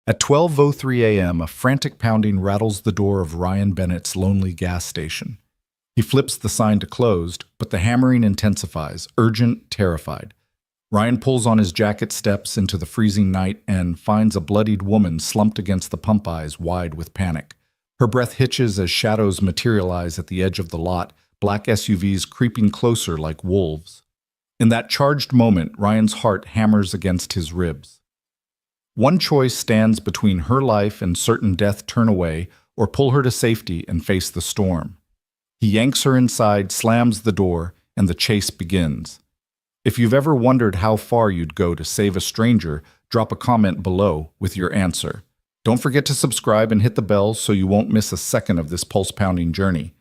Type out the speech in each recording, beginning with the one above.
At 12:03 a.m., a frantic pounding rattles the door of Ryan Bennett's lonely gas station. He flips the sign to closed, but the hammering intensifies, urgent, terrified. Ryan pulls on his jacket, steps into the freezing night, and finds a bloodied woman slumped against the pump, eyes wide with panic. Her breath hitches as shadows materialize at the edge of the lot, black SUVs creeping closer like wolves. In that charged moment, Ryan's heart hammers against his ribs. One choice stands between her life and certain death: turn away, or pull her to safety and face the storm. He yanks her inside, slams the door, and the chase begins. If you've ever wondered how far you'd go to save a stranger, drop a comment below with your answer. Don't forget to subscribe and hit the bell so you won't miss a second of this pulse-pounding journey.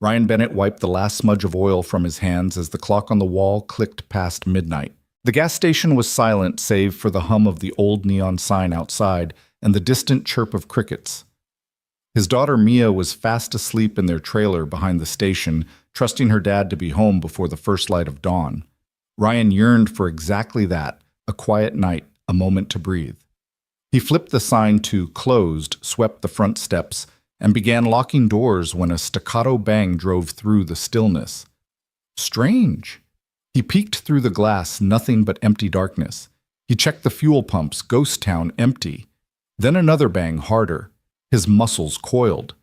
Ryan Bennett wiped the last smudge of oil from his hands as the clock on the wall clicked past midnight. The gas station was silent save for the hum of the old neon sign outside and the distant chirp of crickets. His daughter Mia was fast asleep in their trailer behind the station, trusting her dad to be home before the first light of dawn. Ryan yearned for exactly that, a quiet night, a moment to breathe. He flipped the sign to closed, swept the front steps, and began locking doors when a staccato bang drove through the stillness. Strange. He peeked through the glass, nothing but empty darkness. He checked the fuel pumps, ghost town, empty. Then another bang, harder. His muscles coiled.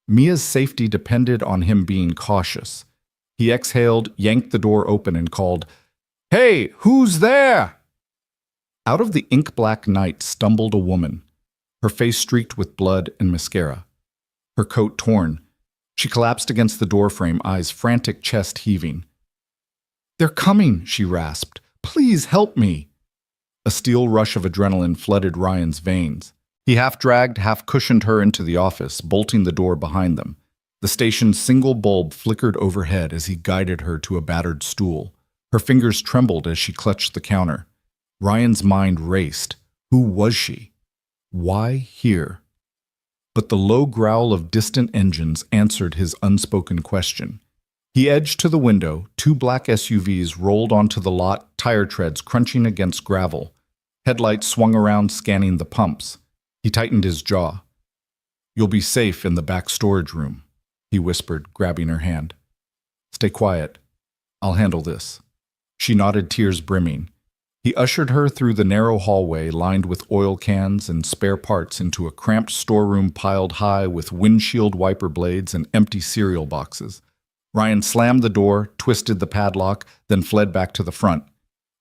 Mia's safety depended on him being cautious. He exhaled, yanked the door open, and called, "Hey, who's there?" Out of the ink-black night stumbled a woman, her face streaked with blood and mascara, her coat torn. She collapsed against the doorframe, eyes frantic, chest heaving. "They're coming," she rasped. "Please help me." A steel rush of adrenaline flooded Ryan's veins. He half-dragged, half-cushioned her into the office, bolting the door behind them. The station's single bulb flickered overhead as he guided her to a battered stool. Her fingers trembled as she clutched the counter. Ryan's mind raced. Who was she? Why here? But the low growl of distant engines answered his unspoken question. He edged to the window. Two black SUVs rolled onto the lot, tire treads crunching against gravel. Headlights swung around, scanning the pumps. He tightened his jaw. "You'll be safe in the back storage room," he whispered, grabbing her hand. "Stay quiet. I'll handle this." She nodded, tears brimming. He ushered her through the narrow hallway lined with oil cans and spare parts into a cramped storeroom piled high with windshield wiper blades and empty cereal boxes. Ryan slammed the door, twisted the padlock, then fled back to the front.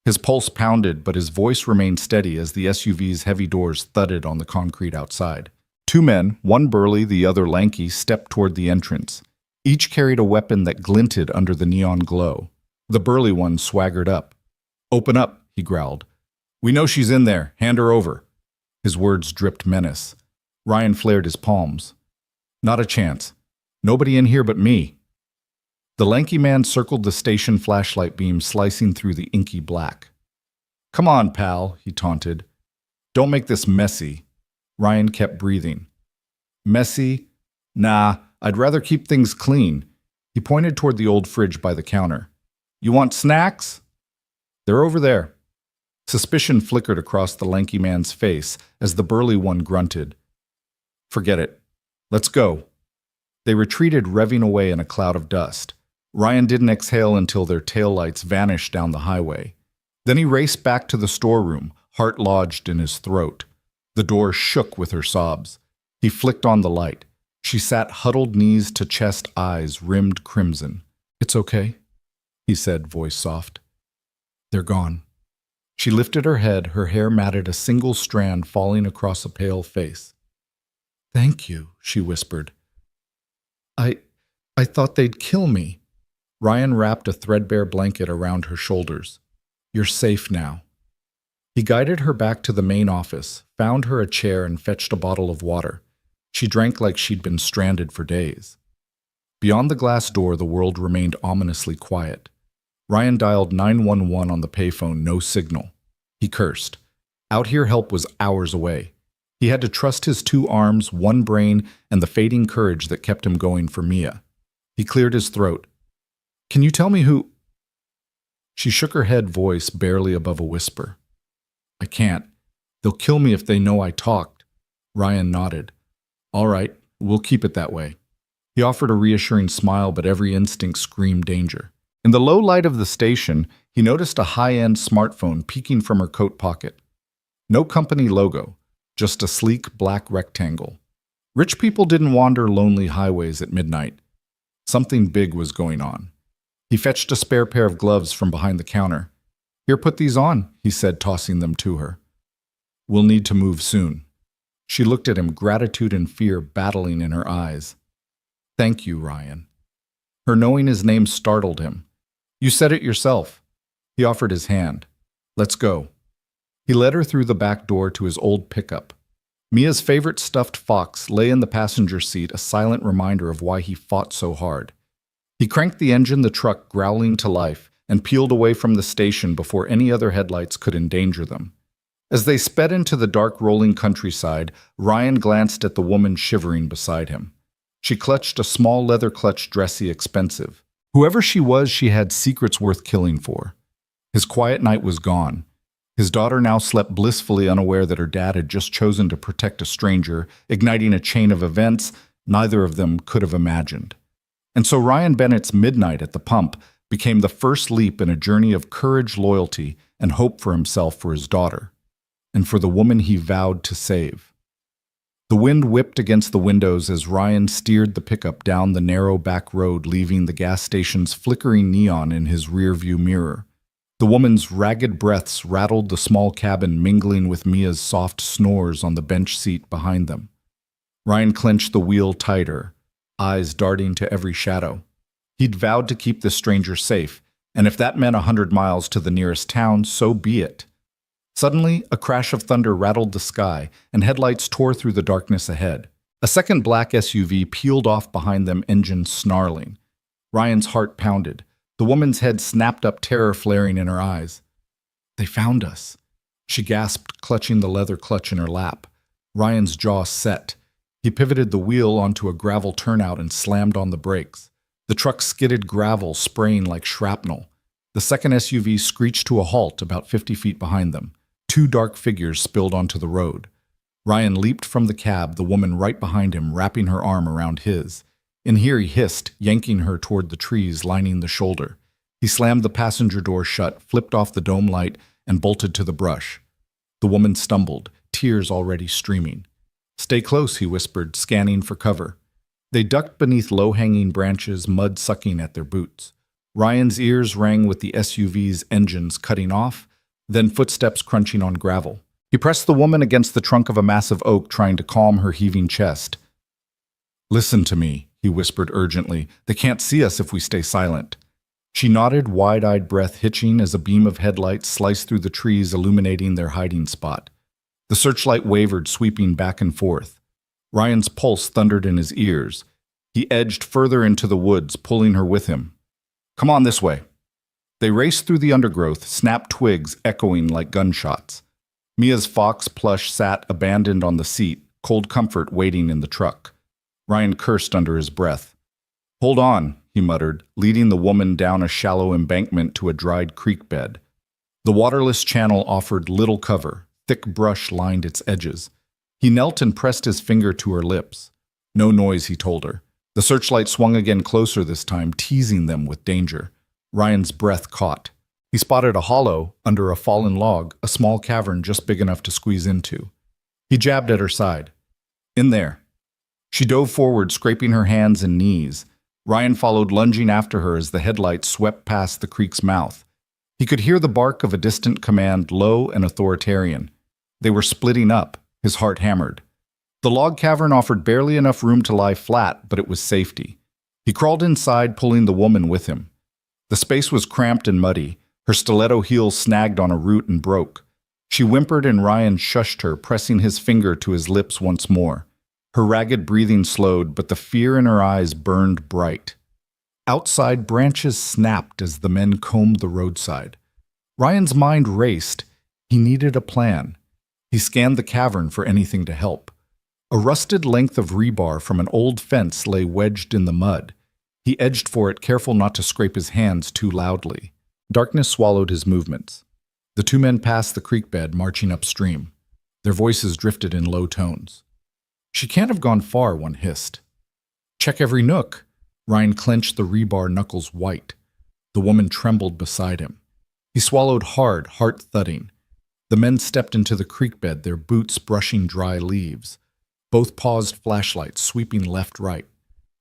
His pulse pounded, but his voice remained steady as the SUV's heavy doors thudded on the concrete outside. Two men, one burly, the other lanky, stepped toward the entrance. Each carried a weapon that glinted under the neon glow. The burly one swaggered up. "Open up," he growled. "We know she's in there. Hand her over." His words dripped menace. Ryan flared his palms. "Not a chance. Nobody in here but me." The lanky man circled the station flashlight beam, slicing through the inky black. "Come on, pal," he taunted. "Don't make this messy." Ryan kept breathing. "Messy? Nah, I'd rather keep things clean." He pointed toward the old fridge by the counter. "You want snacks?" "They're over there." Suspicion flickered across the lanky man's face as the burly one grunted. "Forget it. Let's go." They retreated, revving away in a cloud of dust. Ryan didn't exhale until their taillights vanished down the highway. Then he raced back to the storeroom, heart lodged in his throat. The door shook with her sobs. He flicked on the light. She sat huddled, knees to chest, eyes rimmed crimson. "It's okay," he said, voice soft. "They're gone." She lifted her head, her hair matted, a single strand falling across a pale face. "Thank you," she whispered. I thought they'd kill me." Ryan wrapped a threadbare blanket around her shoulders. "You're safe now." He guided her back to the main office, found her a chair, and fetched a bottle of water. She drank like she'd been stranded for days. Beyond the glass door, the world remained ominously quiet. Ryan dialed 911 on the payphone, no signal. He cursed. Out here, help was hours away. He had to trust his two arms, one brain, and the fading courage that kept him going for Mia. He cleared his throat. "Can you tell me who—" She shook her head, voice barely above a whisper. "I can't. They'll kill me if they know I talked." Ryan nodded. All right, we'll keep it that way. He offered a reassuring smile, but every instinct screamed danger. In the low light of the station, he noticed a high-end smartphone peeking from her coat pocket. No company logo, just a sleek black rectangle. Rich people didn't wander lonely highways at midnight. Something big was going on. He fetched a spare pair of gloves from behind the counter. Here, put these on, he said, tossing them to her. We'll need to move soon. She looked at him, gratitude and fear battling in her eyes. Thank you, Ryan. Her knowing his name startled him. You said it yourself. He offered his hand. Let's go. He led her through the back door to his old pickup. Mia's favorite stuffed fox lay in the passenger seat, a silent reminder of why he fought so hard. He cranked the engine, the truck growling to life, and peeled away from the station before any other headlights could endanger them. As they sped into the dark rolling countryside, Ryan glanced at the woman shivering beside him. She clutched a small leather clutch, dressy, expensive. Whoever she was, she had secrets worth killing for. His quiet night was gone. His daughter now slept blissfully, unaware that her dad had just chosen to protect a stranger, igniting a chain of events neither of them could have imagined. And so Ryan Bennett's midnight at the pump became the first leap in a journey of courage, loyalty, and hope for himself, for his daughter, and for the woman he vowed to save. The wind whipped against the windows as Ryan steered the pickup down the narrow back road, leaving the gas station's flickering neon in his rearview mirror. The woman's ragged breaths rattled the small cabin, mingling with Mia's soft snores on the bench seat behind them. Ryan clenched the wheel tighter, eyes darting to every shadow. He'd vowed to keep this stranger safe, and if that meant 100 miles to the nearest town, so be it. Suddenly, a crash of thunder rattled the sky, and headlights tore through the darkness ahead. A second black SUV peeled off behind them, engine snarling. Ryan's heart pounded. The woman's head snapped up, terror flaring in her eyes. They found us, she gasped, clutching the leather clutch in her lap. Ryan's jaw set. He pivoted the wheel onto a gravel turnout and slammed on the brakes. The truck skidded gravel, spraying like shrapnel. The second SUV screeched to a halt about 50 feet behind them. Two dark figures spilled onto the road. Ryan leaped from the cab, the woman right behind him, wrapping her arm around his. In here, he hissed, yanking her toward the trees lining the shoulder. He slammed the passenger door shut, flipped off the dome light, and bolted to the brush. The woman stumbled, tears already streaming. Stay close, he whispered, scanning for cover. They ducked beneath low-hanging branches, mud sucking at their boots. Ryan's ears rang with the SUV's engines cutting off, then footsteps crunching on gravel. He pressed the woman against the trunk of a massive oak, trying to calm her heaving chest. Listen to me, he whispered urgently. They can't see us if we stay silent. She nodded, wide-eyed breath hitching as a beam of headlights sliced through the trees, illuminating their hiding spot. The searchlight wavered, sweeping back and forth. Ryan's pulse thundered in his ears. He edged further into the woods, pulling her with him. Come on this way. They raced through the undergrowth, snapped twigs echoing like gunshots. Mia's fox plush sat abandoned on the seat, cold comfort waiting in the truck. Ryan cursed under his breath. Hold on, he muttered, leading the woman down a shallow embankment to a dried creek bed. The waterless channel offered little cover. Thick brush lined its edges. He knelt and pressed his finger to her lips. No noise, he told her. The searchlight swung again, closer this time, teasing them with danger. Ryan's breath caught. He spotted a hollow under a fallen log, a small cavern just big enough to squeeze into. He jabbed at her side. In there. She dove forward, scraping her hands and knees. Ryan followed, lunging after her as the headlights swept past the creek's mouth. He could hear the bark of a distant command, low and authoritarian. They were splitting up. His heart hammered. The log cavern offered barely enough room to lie flat, but it was safety. He crawled inside, pulling the woman with him. The space was cramped and muddy. Her stiletto heels snagged on a root and broke. She whimpered and Ryan shushed her, pressing his finger to his lips once more. Her ragged breathing slowed, but the fear in her eyes burned bright. Outside, branches snapped as the men combed the roadside. Ryan's mind raced. He needed a plan. He scanned the cavern for anything to help. A rusted length of rebar from an old fence lay wedged in the mud. He edged for it, careful not to scrape his hands too loudly. Darkness swallowed his movements. The two men passed the creek bed, marching upstream. Their voices drifted in low tones. She can't have gone far, one hissed. Check every nook. Ryan clenched the rebar knuckles white. The woman trembled beside him. He swallowed hard, heart thudding. The men stepped into the creek bed, their boots brushing dry leaves. Both paused flashlights, sweeping left-right.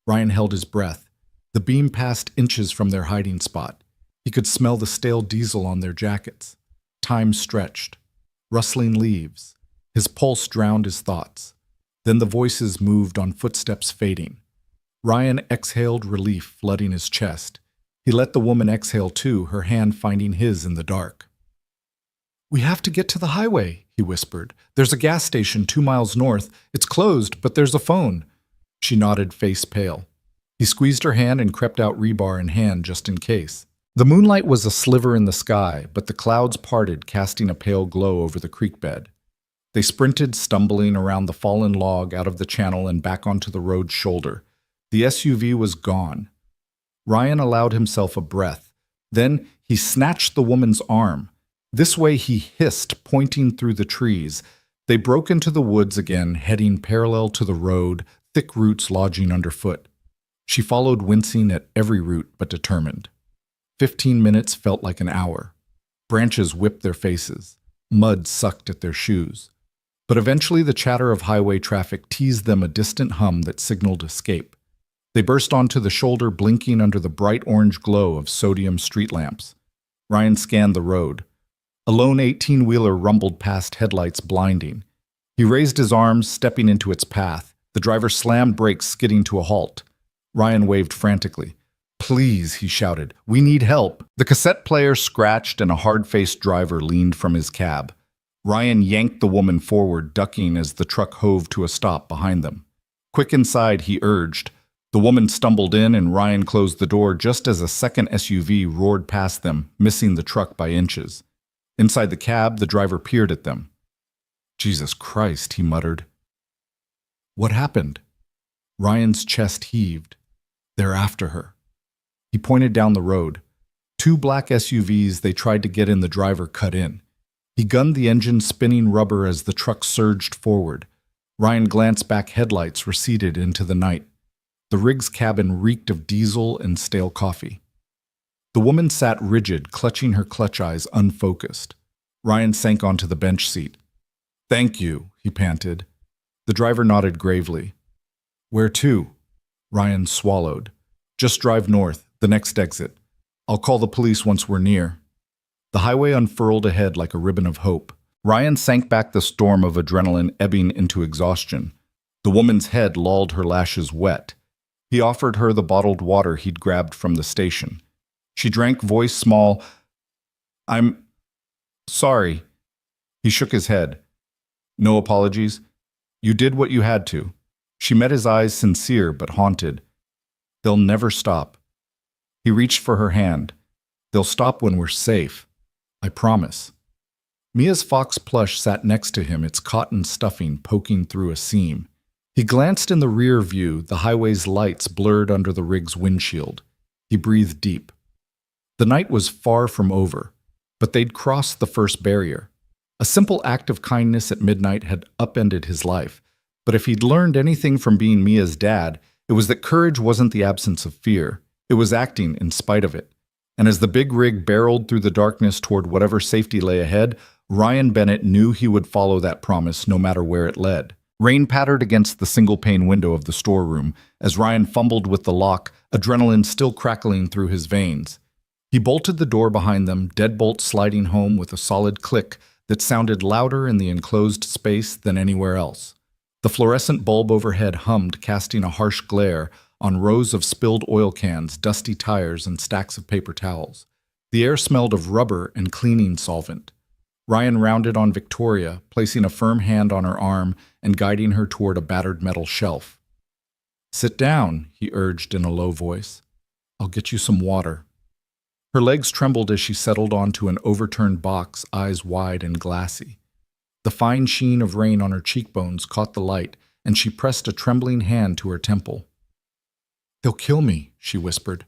Ryan held his breath. The beam passed inches from their hiding spot. He could smell the stale diesel on their jackets. Time stretched. Rustling leaves. His pulse drowned his thoughts. Then the voices moved on footsteps fading. Ryan exhaled relief, flooding his chest. He let the woman exhale too, her hand finding his in the dark. "We have to get to the highway," he whispered. "There's a gas station 2 miles north. It's closed, but there's a phone." She nodded, face pale. He squeezed her hand and crept out, rebar in hand, just in case. The moonlight was a sliver in the sky, but the clouds parted, casting a pale glow over the creek bed. They sprinted, stumbling around the fallen log, out of the channel and back onto the road's shoulder. The SUV was gone. Ryan allowed himself a breath. Then he snatched the woman's arm. This way, he hissed, pointing through the trees. They broke into the woods again, heading parallel to the road, thick roots lodging underfoot. She followed, wincing at every root, but determined. 15 minutes felt like an hour. Branches whipped their faces. Mud sucked at their shoes. But eventually the chatter of highway traffic teased them a distant hum that signaled escape. They burst onto the shoulder, blinking under the bright orange glow of sodium street lamps. Ryan scanned the road. A lone 18-wheeler rumbled past, headlights blinding. He raised his arms, stepping into its path. The driver slammed brakes, skidding to a halt. Ryan waved frantically. "Please," he shouted. "We need help." The cassette player scratched and a hard-faced driver leaned from his cab. Ryan yanked the woman forward, ducking as the truck hove to a stop behind them. Quick inside, he urged. The woman stumbled in and Ryan closed the door just as a second SUV roared past them, missing the truck by inches. Inside the cab, the driver peered at them. "Jesus Christ," he muttered. "What happened?" Ryan's chest heaved. "They're after her." He pointed down the road. 2 black SUVs they tried to get in, the driver cut in. He gunned the engine, spinning rubber as the truck surged forward. Ryan glanced back, headlights receded into the night. The rig's cabin reeked of diesel and stale coffee. The woman sat rigid, clutching her clutch eyes, unfocused. Ryan sank onto the bench seat. "Thank you," he panted. The driver nodded gravely. "Where to?" Ryan swallowed. "Just drive north, the next exit. I'll call the police once we're near." The highway unfurled ahead like a ribbon of hope. Ryan sank back, the storm of adrenaline ebbing into exhaustion. The woman's head lolled, her lashes wet. He offered her the bottled water he'd grabbed from the station. She drank, voice small. "I'm sorry." He shook his head. "No apologies. You did what you had to." She met his eyes, sincere but haunted. "They'll never stop." He reached for her hand. "They'll stop when we're safe. I promise." Mia's fox plush sat next to him, its cotton stuffing poking through a seam. He glanced in the rear view, the highway's lights blurred under the rig's windshield. He breathed deep. The night was far from over, but they'd crossed the first barrier. A simple act of kindness at midnight had upended his life, but if he'd learned anything from being Mia's dad, it was that courage wasn't the absence of fear. It was acting in spite of it. And as the big rig barreled through the darkness toward whatever safety lay ahead, Ryan Bennett knew he would follow that promise no matter where it led. Rain pattered against the single-pane window of the storeroom. As Ryan fumbled with the lock, adrenaline still crackling through his veins. He bolted the door behind them, deadbolt sliding home with a solid click that sounded louder in the enclosed space than anywhere else. The fluorescent bulb overhead hummed, casting a harsh glare on rows of spilled oil cans, dusty tires, and stacks of paper towels. The air smelled of rubber and cleaning solvent. Ryan rounded on Victoria, placing a firm hand on her arm and guiding her toward a battered metal shelf. "Sit down," he urged in a low voice. "I'll get you some water." Her legs trembled as she settled onto an overturned box, eyes wide and glassy. The fine sheen of rain on her cheekbones caught the light, and she pressed a trembling hand to her temple. "They'll kill me," she whispered.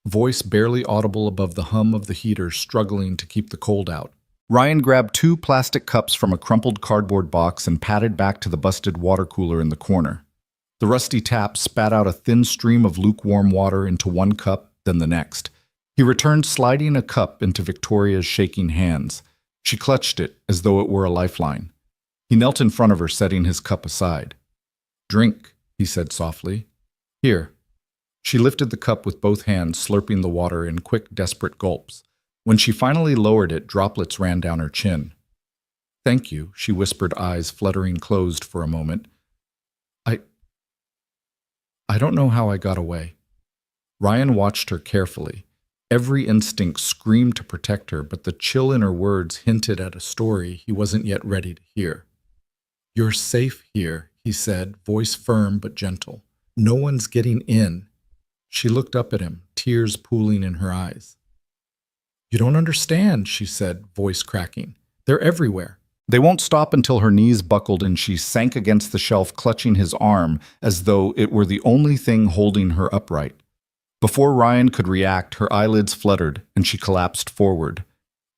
Voice barely audible above the hum of the heater struggling to keep the cold out. Ryan grabbed 2 plastic cups from a crumpled cardboard box and padded back to the busted water cooler in the corner. The rusty tap spat out a thin stream of lukewarm water into one cup, then the next. He returned, sliding a cup into Victoria's shaking hands. She clutched it as though it were a lifeline. He knelt in front of her, setting his cup aside. "Drink," he said softly. "Here." She lifted the cup with both hands, slurping the water in quick, desperate gulps. When she finally lowered it, droplets ran down her chin. "Thank you," she whispered, eyes fluttering closed for a moment. I don't know how I got away." Ryan watched her carefully. Every instinct screamed to protect her, but the chill in her words hinted at a story he wasn't yet ready to hear. "You're safe here," he said, voice firm but gentle. "No one's getting in." She looked up at him, tears pooling in her eyes. "You don't understand," she said, voice cracking. "They're everywhere." They won't stop until her knees buckled and she sank against the shelf, clutching his arm as though it were the only thing holding her upright. Before Ryan could react, her eyelids fluttered and she collapsed forward.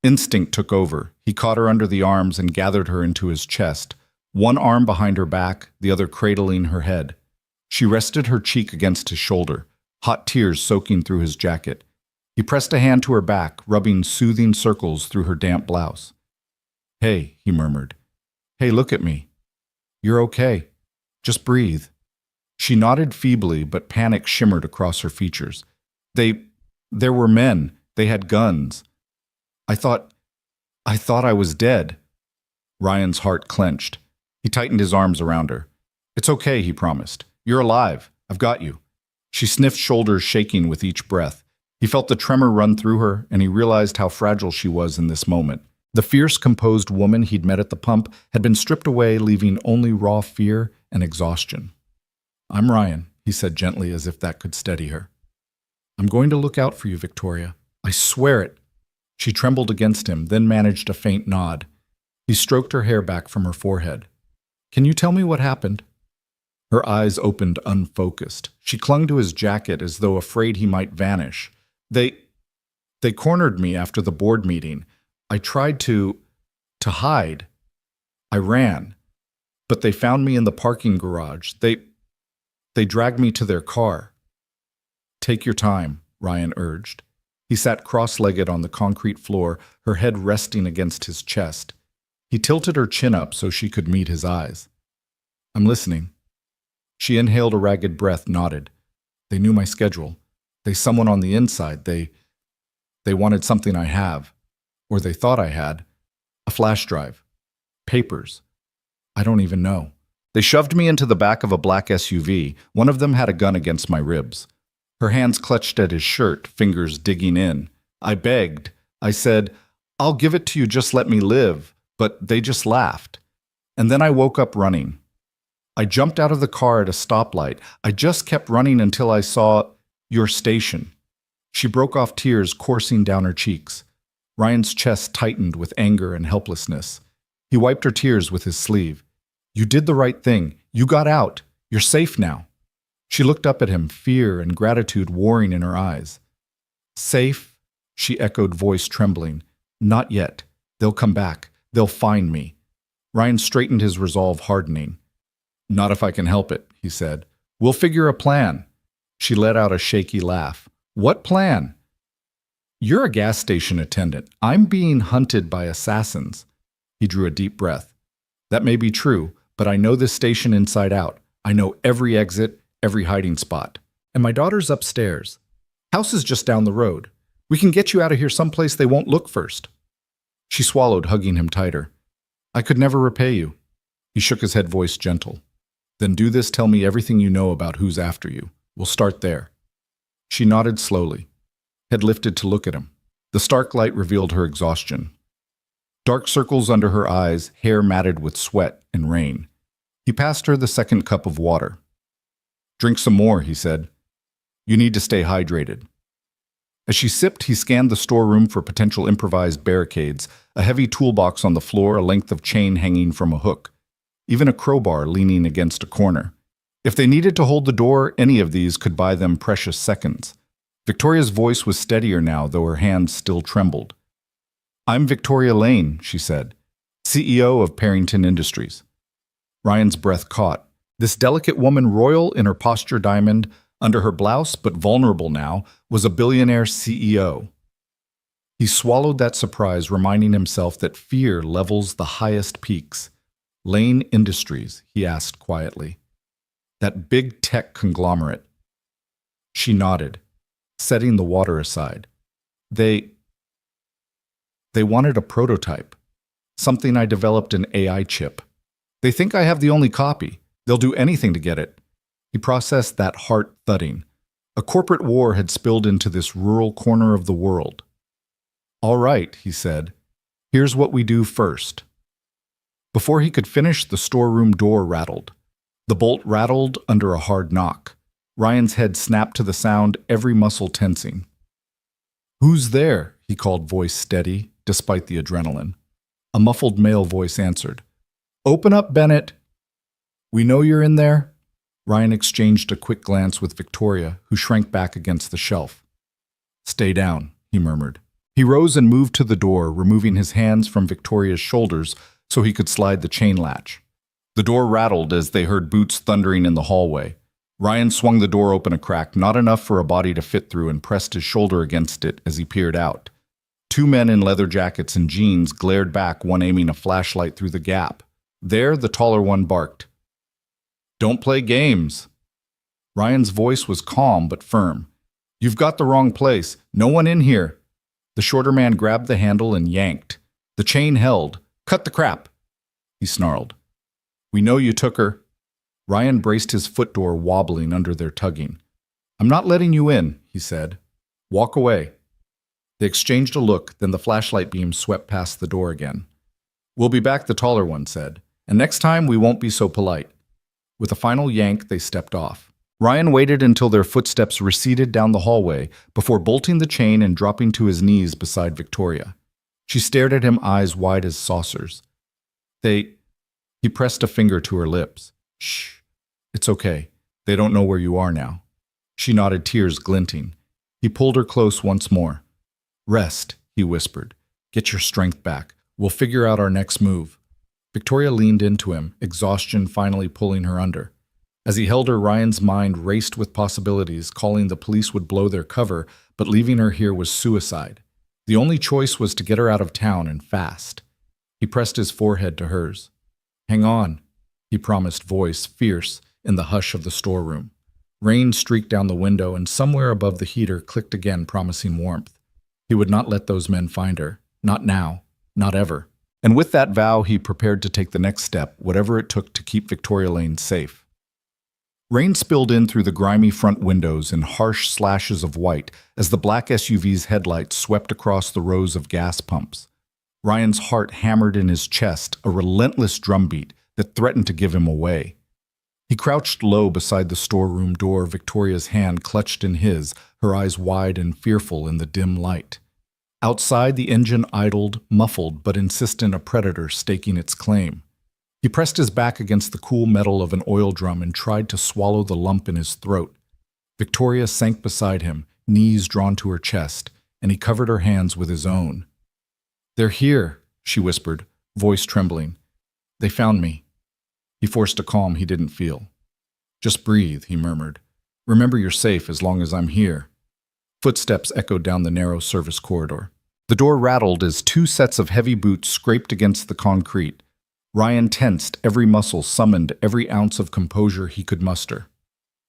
Instinct took over. He caught her under the arms and gathered her into his chest, one arm behind her back, the other cradling her head. She rested her cheek against his shoulder, hot tears soaking through his jacket. He pressed a hand to her back, rubbing soothing circles through her damp blouse. "Hey," he murmured. "Hey, look at me. You're okay. Just breathe." She nodded feebly, but panic shimmered across her features. There were men. They had guns. I thought I was dead." Ryan's heart clenched. He tightened his arms around her. "It's okay," he promised. "You're alive. I've got you." She sniffed, shoulders shaking with each breath. He felt the tremor run through her, and he realized how fragile she was in this moment. The fierce, composed woman he'd met at the pump had been stripped away, leaving only raw fear and exhaustion. "I'm Ryan," he said gently, as if that could steady her. "I'm going to look out for you, Victoria. I swear it." She trembled against him, then managed a faint nod. He stroked her hair back from her forehead. "Can you tell me what happened?" Her eyes opened unfocused. She clung to his jacket as though afraid he might vanish. They cornered me after the board meeting. I tried to hide. I ran. But they found me in the parking garage. They dragged me to their car." "Take your time," Ryan urged. He sat cross-legged on the concrete floor, her head resting against his chest. He tilted her chin up so she could meet his eyes. "I'm listening." She inhaled a ragged breath, nodded. "They knew my schedule. They someone on the inside. They wanted something I have. Or they thought I had. A flash drive. Papers. I don't even know. They shoved me into the back of a black SUV. One of them had a gun against my ribs. Her hands clutched at his shirt, fingers digging in. I begged. I said, 'I'll give it to you, just let me live.' But they just laughed. And then I woke up running. I jumped out of the car at a stoplight. I just kept running until I saw your station." She broke off, tears coursing down her cheeks. Ryan's chest tightened with anger and helplessness. He wiped her tears with his sleeve. "You did the right thing. You got out. You're safe now." She looked up at him, fear and gratitude warring in her eyes. "Safe?" she echoed, voice trembling. "Not yet. They'll come back. They'll find me." Ryan straightened, his resolve hardening. "Not if I can help it," he said. "We'll figure a plan." She let out a shaky laugh. "What plan?" "You're a gas station attendant. I'm being hunted by assassins." He drew a deep breath. "That may be true, but I know this station inside out. I know every exit, every hiding spot. And my daughter's upstairs. House is just down the road. We can get you out of here someplace they won't look first." She swallowed, hugging him tighter. "I could never repay you." He shook his head, voice gentle. "Then do this, tell me everything you know about who's after you. We'll start there." She nodded slowly, head lifted to look at him. The stark light revealed her exhaustion. Dark circles under her eyes, hair matted with sweat and rain. He passed her the second cup of water. "Drink some more," he said. "You need to stay hydrated." As she sipped, he scanned the storeroom for potential improvised barricades, a heavy toolbox on the floor, a length of chain hanging from a hook, even a crowbar leaning against a corner. If they needed to hold the door, any of these could buy them precious seconds. Victoria's voice was steadier now, though her hands still trembled. I'm Victoria Lane, she said, CEO of Parrington Industries. Ryan's breath caught. This delicate woman, royal in her posture diamond, under her blouse, but vulnerable now, was a billionaire CEO. He swallowed that surprise, reminding himself that fear levels the highest peaks. Lane Industries, he asked quietly. That big tech conglomerate. She nodded, setting the water aside. They wanted a prototype, something I developed an AI chip. They think I have the only copy. They'll do anything to get it. He processed that heart thudding. A corporate war had spilled into this rural corner of the world. All right, he said. Here's what we do first. Before he could finish, the storeroom door rattled. The bolt rattled under a hard knock. Ryan's head snapped to the sound, every muscle tensing. Who's there? He called, voice steady, despite the adrenaline. A muffled male voice answered. Open up, Bennett. We know you're in there. Ryan exchanged a quick glance with Victoria, who shrank back against the shelf. Stay down, he murmured. He rose and moved to the door, removing his hands from Victoria's shoulders so he could slide the chain latch. The door rattled as they heard boots thundering in the hallway. Ryan swung the door open a crack, not enough for a body to fit through, and pressed his shoulder against it as he peered out. Two men in leather jackets and jeans glared back, one aiming a flashlight through the gap. There, the taller one barked. Don't play games. Ryan's voice was calm but firm. You've got the wrong place. No one in here. The shorter man grabbed the handle and yanked. The chain held. Cut the crap, he snarled. We know you took her. Ryan braced his foot door, wobbling under their tugging. I'm not letting you in, he said. Walk away. They exchanged a look, then the flashlight beam swept past the door again. We'll be back, the taller one said, and next time we won't be so polite. With a final yank, they stepped off. Ryan waited until their footsteps receded down the hallway before bolting the chain and dropping to his knees beside Victoria. She stared at him, eyes wide as saucers. He pressed a finger to her lips. Shh. It's okay. They don't know where you are now. She nodded, tears glinting. He pulled her close once more. Rest, he whispered. Get your strength back. We'll figure out our next move. Victoria leaned into him, exhaustion finally pulling her under. As he held her, Ryan's mind raced with possibilities, calling the police would blow their cover, but leaving her here was suicide. The only choice was to get her out of town and fast. He pressed his forehead to hers. Hang on, he promised, voice fierce in the hush of the storeroom. Rain streaked down the window, and somewhere above the heater clicked again, promising warmth. He would not let those men find her. Not now. Not ever. And with that vow, he prepared to take the next step, whatever it took to keep Victoria Lane safe. Rain spilled in through the grimy front windows in harsh slashes of white as the black SUV's headlights swept across the rows of gas pumps. Ryan's heart hammered in his chest, a relentless drumbeat that threatened to give him away. He crouched low beside the storeroom door, Victoria's hand clutched in his, her eyes wide and fearful in the dim light. Outside, the engine idled, muffled but insistent, a predator staking its claim. He pressed his back against the cool metal of an oil drum and tried to swallow the lump in his throat. Victoria sank beside him, knees drawn to her chest, and he covered her hands with his own. They're here, she whispered, voice trembling. They found me. He forced a calm he didn't feel. Just breathe, he murmured. Remember you're safe as long as I'm here. Footsteps echoed down the narrow service corridor. The door rattled as two sets of heavy boots scraped against the concrete. Ryan tensed, every muscle summoned every ounce of composure he could muster.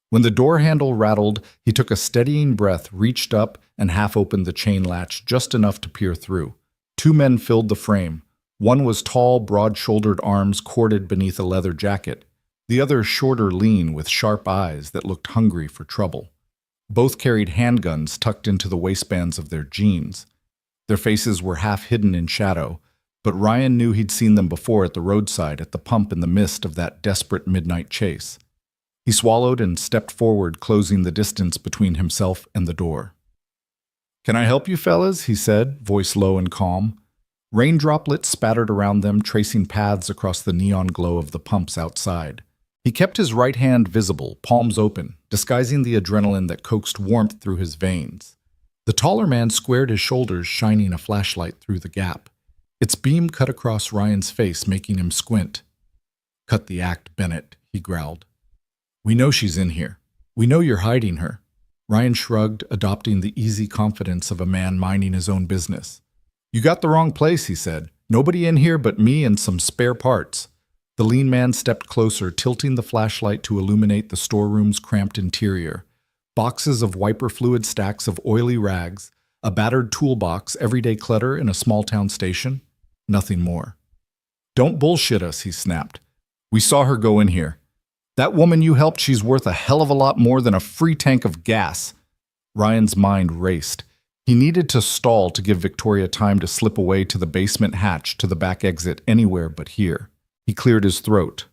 When the door handle rattled, he took a steadying breath, reached up, and half opened the chain latch just enough to peer through. Two men filled the frame. One was tall, broad-shouldered, arms corded beneath a leather jacket. The other shorter, lean, with sharp eyes that looked hungry for trouble. Both carried handguns tucked into the waistbands of their jeans. Their faces were half hidden in shadow, but Ryan knew he'd seen them before at the roadside, at the pump in the mist of that desperate midnight chase. He swallowed and stepped forward, closing the distance between himself and the door. "Can I help you, fellas?" he said, voice low and calm. Rain droplets spattered around them, tracing paths across the neon glow of the pumps outside. He kept his right hand visible, palms open, disguising the adrenaline that coaxed warmth through his veins. The taller man squared his shoulders, shining a flashlight through the gap. Its beam cut across Ryan's face, making him squint. "Cut the act, Bennett," he growled. "We know she's in here. We know you're hiding her." Ryan shrugged, adopting the easy confidence of a man minding his own business. "You got the wrong place," he said. "Nobody in here but me and some spare parts." The lean man stepped closer, tilting the flashlight to illuminate the storeroom's cramped interior. Boxes of wiper fluid, stacks of oily rags, a battered toolbox, everyday clutter in a small-town station. Nothing more. "Don't bullshit us," he snapped. "We saw her go in here. That woman you helped, she's worth a hell of a lot more than a free tank of gas." Ryan's mind raced. He needed to stall to give Victoria time to slip away to the basement hatch, to the back exit, anywhere but here. He cleared his throat.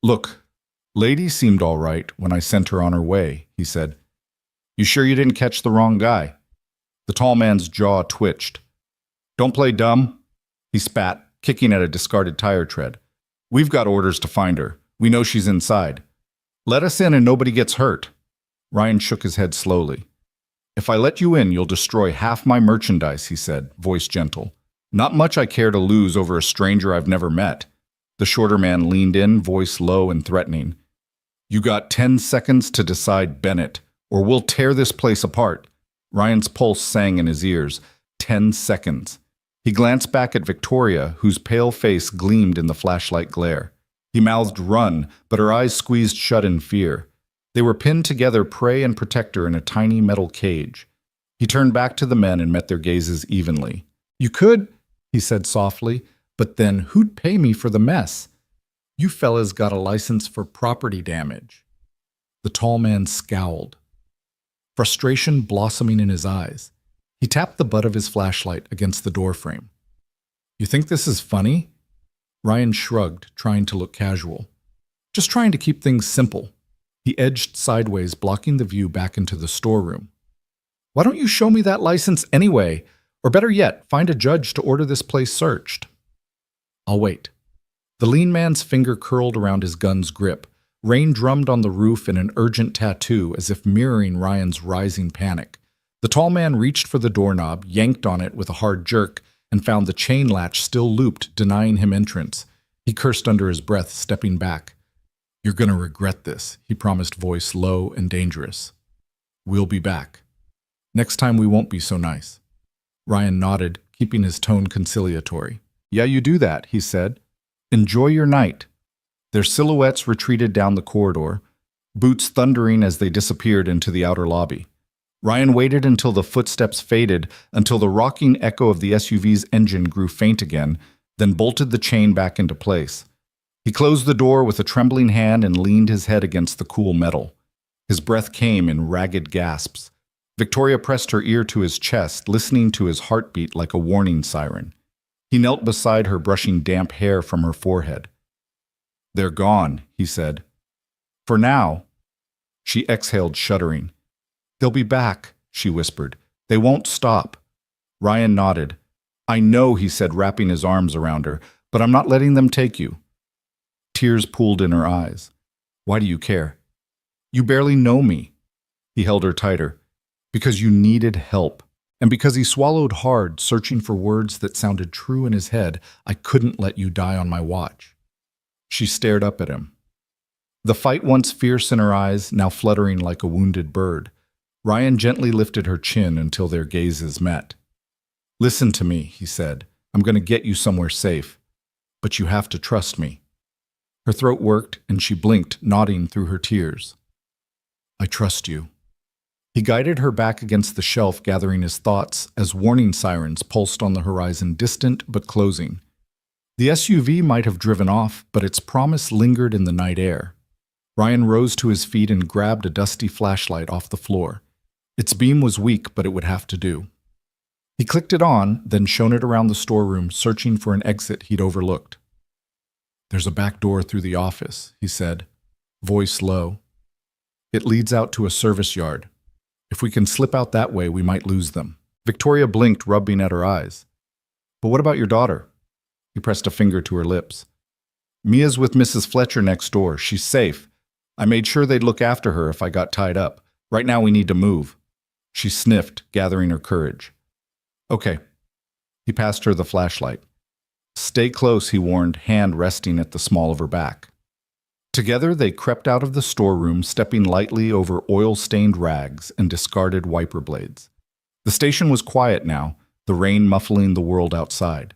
"Look, lady seemed all right when I sent her on her way," he said. "You sure you didn't catch the wrong guy?" The tall man's jaw twitched. "Don't play dumb," he spat, kicking at a discarded tire tread. "We've got orders to find her. We know she's inside. Let us in and nobody gets hurt." Ryan shook his head slowly. "If I let you in, you'll destroy half my merchandise," he said, voice gentle. "Not much I care to lose over a stranger I've never met." The shorter man leaned in, voice low and threatening. "You got 10 seconds to decide, Bennett, or we'll tear this place apart." Ryan's pulse sang in his ears. 10 seconds. He glanced back at Victoria, whose pale face gleamed in the flashlight glare. He mouthed "run," but her eyes squeezed shut in fear. They were pinned together, prey and protector, in a tiny metal cage. He turned back to the men and met their gazes evenly. "You could," he said softly, "but then who'd pay me for the mess? You fellas got a license for property damage." The tall man scowled, frustration blossoming in his eyes. He tapped the butt of his flashlight against the doorframe. "You think this is funny?" Ryan shrugged, trying to look casual. "Just trying to keep things simple." He edged sideways, blocking the view back into the storeroom. "Why don't you show me that license anyway? Or better yet, find a judge to order this place searched." "I'll wait." The lean man's finger curled around his gun's grip. Rain drummed on the roof in an urgent tattoo, as if mirroring Ryan's rising panic. The tall man reached for the doorknob, yanked on it with a hard jerk, and found the chain latch still looped, denying him entrance. He cursed under his breath, stepping back. "You're gonna regret this," he promised, voice low and dangerous. "We'll be back. Next time we won't be so nice." Ryan nodded, keeping his tone conciliatory. "Yeah, you do that," he said. "Enjoy your night." Their silhouettes retreated down the corridor, boots thundering as they disappeared into the outer lobby. Ryan waited until the footsteps faded, until the rocking echo of the SUV's engine grew faint again, then bolted the chain back into place. He closed the door with a trembling hand and leaned his head against the cool metal. His breath came in ragged gasps. Victoria pressed her ear to his chest, listening to his heartbeat like a warning siren. He knelt beside her, brushing damp hair from her forehead. "They're gone," he said. "For now." She exhaled, shuddering. "They'll be back," she whispered. "They won't stop." Ryan nodded. "I know," he said, wrapping his arms around her, "but I'm not letting them take you." Tears pooled in her eyes. "Why do you care?" "You barely know me." He held her tighter. "Because you needed help. And because he swallowed hard, searching for words that sounded true in his head, I couldn't let you die on my watch." She stared up at him. The fight once fierce in her eyes, now fluttering like a wounded bird. Ryan gently lifted her chin until their gazes met. "Listen to me," he said. "I'm going to get you somewhere safe. But you have to trust me." Her throat worked, and she blinked, nodding through her tears. "I trust you." He guided her back against the shelf, gathering his thoughts as warning sirens pulsed on the horizon, distant but closing. The SUV might have driven off, but its promise lingered in the night air. Ryan rose to his feet and grabbed a dusty flashlight off the floor. Its beam was weak, but it would have to do. He clicked it on, then shone it around the storeroom, searching for an exit he'd overlooked. "There's a back door through the office," he said, voice low. "It leads out to a service yard. If we can slip out that way, we might lose them." Victoria blinked, rubbing at her eyes. "But what about your daughter?" He pressed a finger to her lips. "Mia's with Mrs. Fletcher next door. She's safe. I made sure they'd look after her if I got tied up. Right now we need to move." She sniffed, gathering her courage. Okay. He passed her the flashlight. Stay close, he warned, hand resting at the small of her back. Together they crept out of the storeroom, stepping lightly over oil-stained rags and discarded wiper blades. The station was quiet now, the rain muffling the world outside.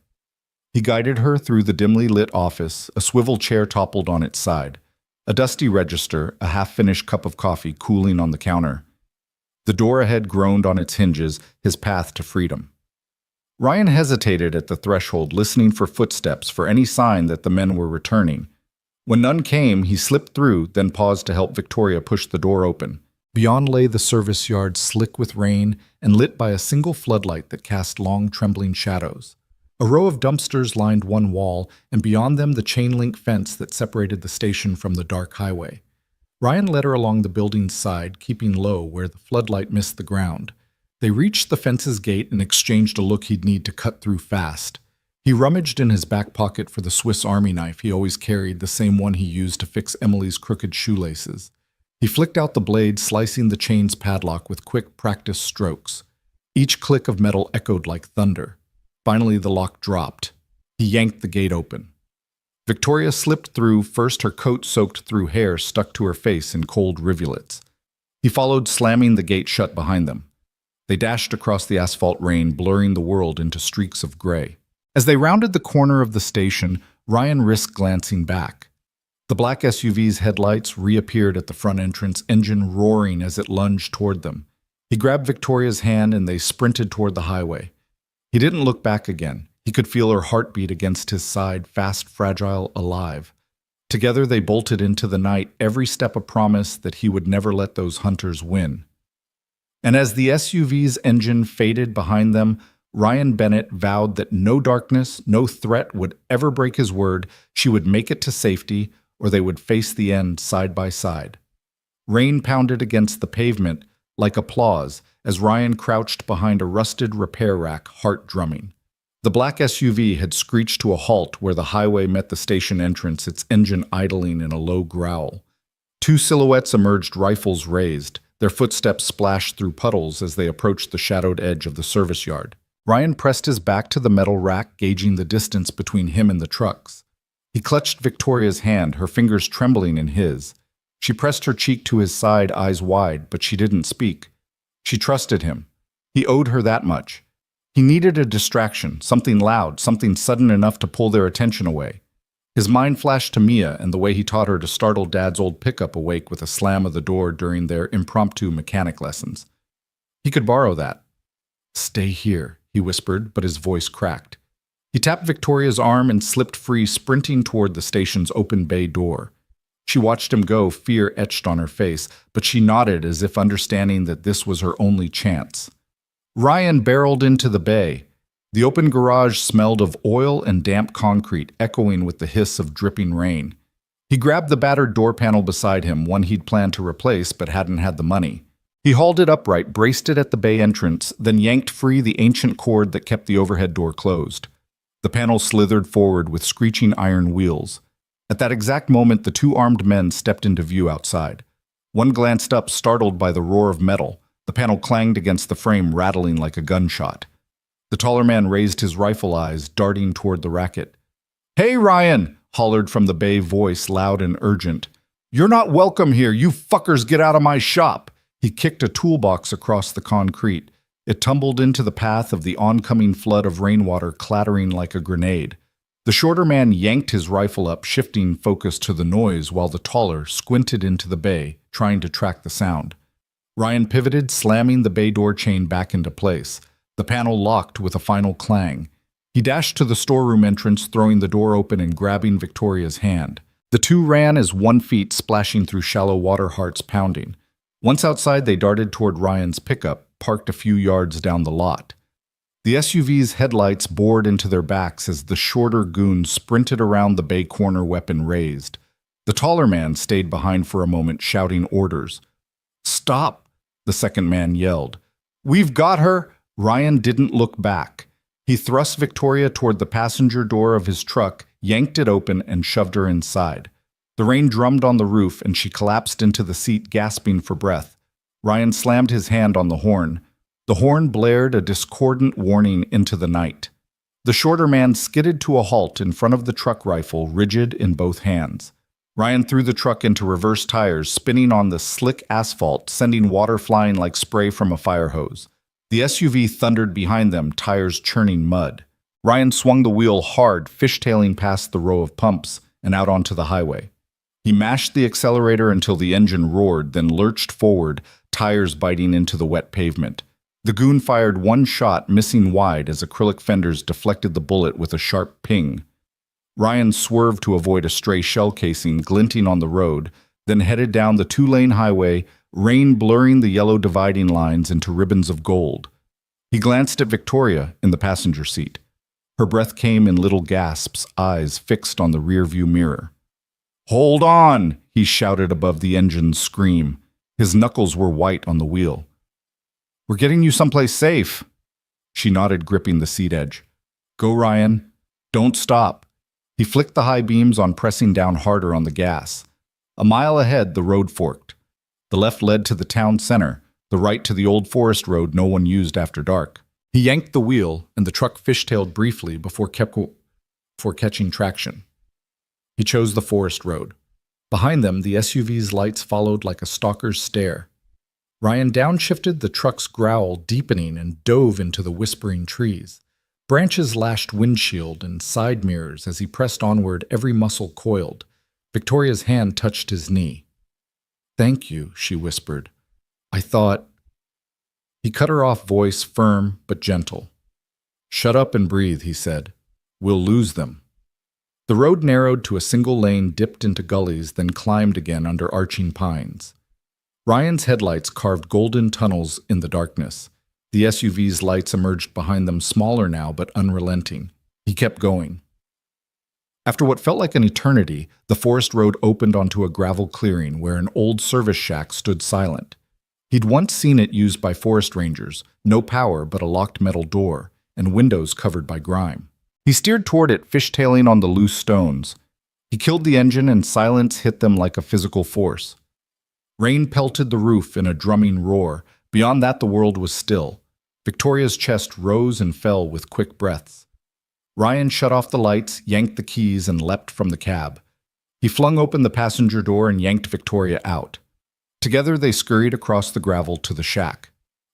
He guided her through the dimly lit office, a swivel chair toppled on its side, a dusty register, a half-finished cup of coffee cooling on the counter. The door ahead groaned on its hinges, his path to freedom. Ryan hesitated at the threshold, listening for footsteps, for any sign that the men were returning. When none came, he slipped through, then paused to help Victoria push the door open. Beyond lay the service yard, slick with rain and lit by a single floodlight that cast long, trembling shadows. A row of dumpsters lined one wall, and beyond them the chain-link fence that separated the station from the dark highway. Ryan led her along the building's side, keeping low where the floodlight missed the ground. They reached the fence's gate and exchanged a look he'd need to cut through fast. He rummaged in his back pocket for the Swiss Army knife he always carried, the same one he used to fix Emily's crooked shoelaces. He flicked out the blade, slicing the chain's padlock with quick, practiced strokes. Each click of metal echoed like thunder. Finally, the lock dropped. He yanked the gate open. Victoria slipped through, first her coat soaked through hair stuck to her face in cold rivulets. He followed, slamming the gate shut behind them. They dashed across the asphalt rain, blurring the world into streaks of gray. As they rounded the corner of the station, Ryan risked glancing back. The black SUV's headlights reappeared at the front entrance, engine roaring as it lunged toward them. He grabbed Victoria's hand and they sprinted toward the highway. He didn't look back again. He could feel her heartbeat against his side, fast, fragile, alive. Together they bolted into the night, every step a promise that he would never let those hunters win. And as the SUV's engine faded behind them, Ryan Bennett vowed that no darkness, no threat would ever break his word. She would make it to safety, or they would face the end side by side. Rain pounded against the pavement like applause as Ryan crouched behind a rusted repair rack, heart drumming. The black SUV had screeched to a halt where the highway met the station entrance, its engine idling in a low growl. Two silhouettes emerged, rifles raised. Their footsteps splashed through puddles as they approached the shadowed edge of the service yard. Ryan pressed his back to the metal rack, gauging the distance between him and the trucks. He clutched Victoria's hand, her fingers trembling in his. She pressed her cheek to his side, eyes wide, but she didn't speak. She trusted him. He owed her that much. He needed a distraction, something loud, something sudden enough to pull their attention away. His mind flashed to Mia and the way he taught her to startle Dad's old pickup awake with a slam of the door during their impromptu mechanic lessons. He could borrow that. "Stay here," he whispered, but his voice cracked. He tapped Victoria's arm and slipped free, sprinting toward the station's open bay door. She watched him go, fear etched on her face, but she nodded as if understanding that this was her only chance. Ryan barreled into the bay. The open garage smelled of oil and damp concrete, echoing with the hiss of dripping rain. He grabbed the battered door panel beside him, one he'd planned to replace but hadn't had the money. He hauled it upright, braced it at the bay entrance, then yanked free the ancient cord that kept the overhead door closed. The panel slithered forward with screeching iron wheels. At that exact moment, the two armed men stepped into view outside. One glanced up, startled by the roar of metal. The panel clanged against the frame, rattling like a gunshot. The taller man raised his rifle eyes, darting toward the racket. "Hey, Ryan!" hollered from the bay, voice loud and urgent. "You're not welcome here. You fuckers get out of my shop!" He kicked a toolbox across the concrete. It tumbled into the path of the oncoming flood of rainwater, clattering like a grenade. The shorter man yanked his rifle up, shifting focus to the noise, while the taller squinted into the bay, trying to track the sound. Ryan pivoted, slamming the bay door chain back into place. The panel locked with a final clang. He dashed to the storeroom entrance, throwing the door open and grabbing Victoria's hand. The two ran as 1 feet, splashing through shallow water, hearts pounding. Once outside, they darted toward Ryan's pickup, parked a few yards down the lot. The SUV's headlights bored into their backs as the shorter goon sprinted around the bay corner, weapon raised. The taller man stayed behind for a moment, shouting orders. "Stop!" the second man yelled. "We've got her!" Ryan didn't look back. He thrust Victoria toward the passenger door of his truck, yanked it open, and shoved her inside. The rain drummed on the roof, and she collapsed into the seat, gasping for breath. Ryan slammed his hand on the horn. The horn blared a discordant warning into the night. The shorter man skidded to a halt in front of the truck rifle, rigid in both hands. Ryan threw the truck into reverse tires, spinning on the slick asphalt, sending water flying like spray from a fire hose. The SUV thundered behind them, tires churning mud. Ryan swung the wheel hard, fishtailing past the row of pumps and out onto the highway. He mashed the accelerator until the engine roared, then lurched forward, tires biting into the wet pavement. The goon fired one shot, missing wide as acrylic fenders deflected the bullet with a sharp ping. Ryan swerved to avoid a stray shell casing glinting on the road, then headed down the two-lane highway, rain blurring the yellow dividing lines into ribbons of gold. He glanced at Victoria in the passenger seat. Her breath came in little gasps, eyes fixed on the rearview mirror. "Hold on!" he shouted above the engine's scream. His knuckles were white on the wheel. "We're getting you someplace safe." She nodded, gripping the seat edge. "Go, Ryan. Don't stop." He flicked the high beams on, pressing down harder on the gas. A mile ahead, the road forked. The left led to the town center, the right to the old forest road no one used after dark. He yanked the wheel, and the truck fishtailed briefly before catching traction. He chose the forest road. Behind them, the SUV's lights followed like a stalker's stare. Ryan downshifted, the truck's growl deepening, and dove into the whispering trees. Branches lashed windshield and side mirrors as he pressed onward, every muscle coiled. Victoria's hand touched his knee. "Thank you," she whispered. "I thought—" He cut her off, voice firm but gentle. "Shut up and breathe," he said. "We'll lose them." The road narrowed to a single lane, dipped into gullies, then climbed again under arching pines. Ryan's headlights carved golden tunnels in the darkness. The SUV's lights emerged behind them, smaller now but unrelenting. He kept going. After what felt like an eternity, the forest road opened onto a gravel clearing where an old service shack stood silent. He'd once seen it used by forest rangers, no power but a locked metal door, and windows covered by grime. He steered toward it, fishtailing on the loose stones. He killed the engine, and silence hit them like a physical force. Rain pelted the roof in a drumming roar. Beyond that, the world was still. Victoria's chest rose and fell with quick breaths. Ryan shut off the lights, yanked the keys, and leapt from the cab. He flung open the passenger door and yanked Victoria out. Together they scurried across the gravel to the shack.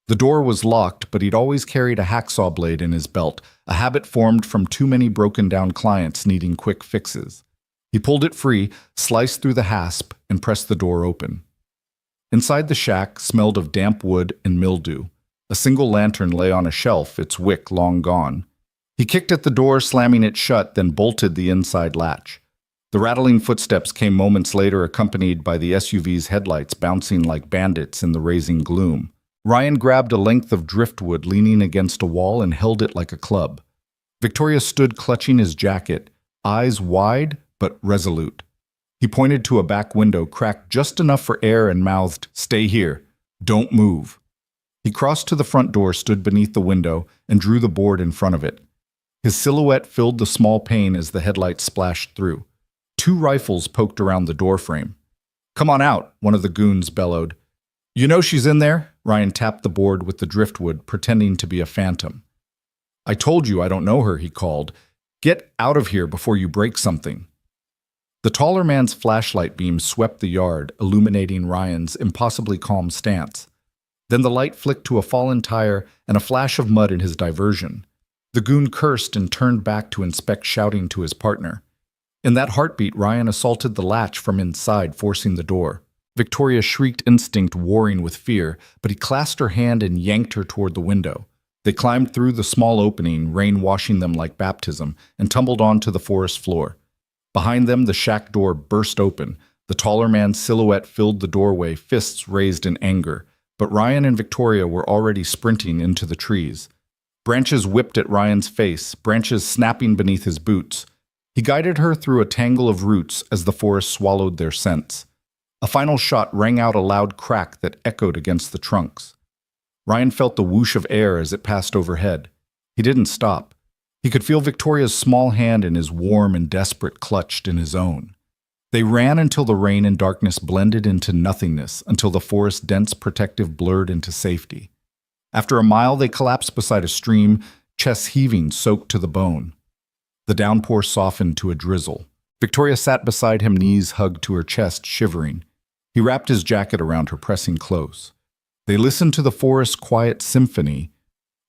The door was locked, but he'd always carried a hacksaw blade in his belt, a habit formed from too many broken-down clients needing quick fixes. He pulled it free, sliced through the hasp, and pressed the door open. Inside the shack smelled of damp wood and mildew. A single lantern lay on a shelf, its wick long gone. He kicked at the door, slamming it shut, then bolted the inside latch. The rattling footsteps came moments later, accompanied by the SUV's headlights bouncing like bandits in the raising gloom. Ryan grabbed a length of driftwood leaning against a wall and held it like a club. Victoria stood clutching his jacket, eyes wide but resolute. He pointed to a back window, cracked just enough for air, and mouthed, "Stay here. Don't move." He crossed to the front door, stood beneath the window, and drew the board in front of it. His silhouette filled the small pane as the headlights splashed through. 2 rifles poked around the doorframe. "Come on out," one of the goons bellowed. "You know she's in there?" Ryan tapped the board with the driftwood, pretending to be a phantom. "I told you I don't know her," he called. "Get out of here before you break something." The taller man's flashlight beam swept the yard, illuminating Ryan's impossibly calm stance. Then the light flicked to a fallen tire and a flash of mud in his diversion. The goon cursed and turned back to inspect, shouting to his partner. In that heartbeat, Ryan assaulted the latch from inside, forcing the door. Victoria shrieked, instinct warring with fear, but he clasped her hand and yanked her toward the window. They climbed through the small opening, rain washing them like baptism, and tumbled onto the forest floor. Behind them, the shack door burst open. The taller man's silhouette filled the doorway, fists raised in anger. But Ryan and Victoria were already sprinting into the trees. Branches whipped at Ryan's face, branches snapping beneath his boots. He guided her through a tangle of roots as the forest swallowed their scents. A final shot rang out, a loud crack that echoed against the trunks. Ryan felt the whoosh of air as it passed overhead. He didn't stop. He could feel Victoria's small hand in his warm and desperate clutched in his own. They ran until the rain and darkness blended into nothingness, until the forest's dense protective blurred into safety. After a mile, they collapsed beside a stream, chests heaving, soaked to the bone. The downpour softened to a drizzle. Victoria sat beside him, knees hugged to her chest, shivering. He wrapped his jacket around her, pressing close. They listened to the forest's quiet symphony,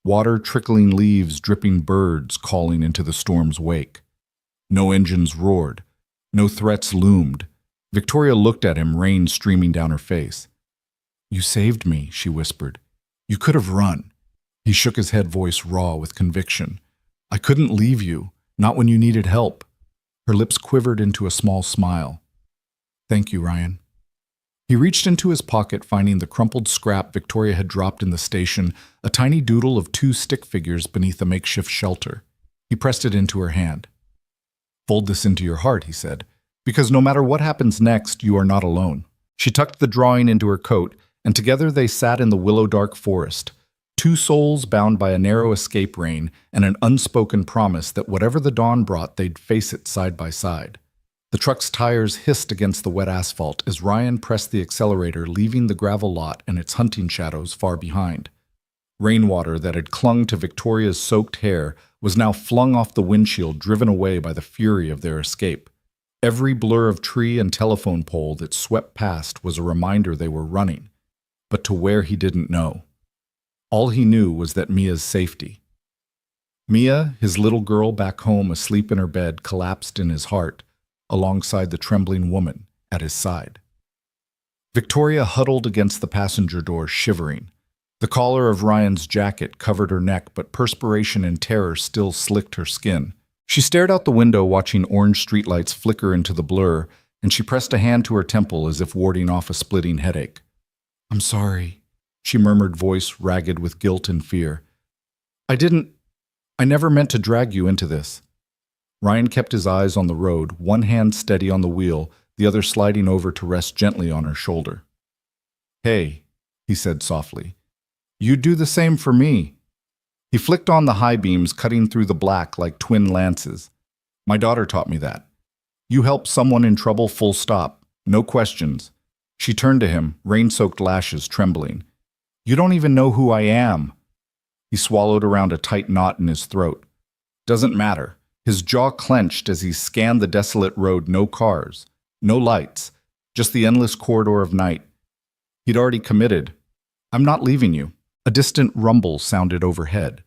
water trickling, leaves dripping, birds calling into the storm's wake. No engines roared. No threats loomed. Victoria looked at him, rain streaming down her face. "You saved me," she whispered. "You could have run." He shook his head, voice raw with conviction. "I couldn't leave you, not when you needed help." Her lips quivered into a small smile. "Thank you, Ryan." He reached into his pocket, finding the crumpled scrap Victoria had dropped in the station, a tiny doodle of 2 stick figures beneath a makeshift shelter. He pressed it into her hand. "Fold this into your heart," he said, "because no matter what happens next, you are not alone." She tucked the drawing into her coat, and together they sat in the willow-dark forest, 2 souls bound by a narrow escape rein and an unspoken promise that whatever the dawn brought, they'd face it side by side. The truck's tires hissed against the wet asphalt as Ryan pressed the accelerator, leaving the gravel lot and its hunting shadows far behind. Rainwater that had clung to Victoria's soaked hair was now flung off the windshield, driven away by the fury of their escape. Every blur of tree and telephone pole that swept past was a reminder they were running, but to where he didn't know. All he knew was that Mia's safety. Mia, his little girl back home asleep in her bed, collapsed in his heart, alongside the trembling woman at his side. Victoria huddled against the passenger door, shivering. The collar of Ryan's jacket covered her neck, but perspiration and terror still slicked her skin. She stared out the window, watching orange streetlights flicker into the blur, and she pressed a hand to her temple as if warding off a splitting headache. "I'm sorry," she murmured, voice ragged with guilt and fear. I never meant to drag you into this." Ryan kept his eyes on the road, one hand steady on the wheel, the other sliding over to rest gently on her shoulder. "Hey," he said softly, "you do the same for me." He flicked on the high beams, cutting through the black like twin lances. "My daughter taught me that. You help someone in trouble, full stop. No questions." She turned to him, rain-soaked lashes trembling. "You don't even know who I am." He swallowed around a tight knot in his throat. "Doesn't matter." His jaw clenched as he scanned the desolate road, no cars, no lights, just the endless corridor of night. He'd already committed. "I'm not leaving you." A distant rumble sounded overhead.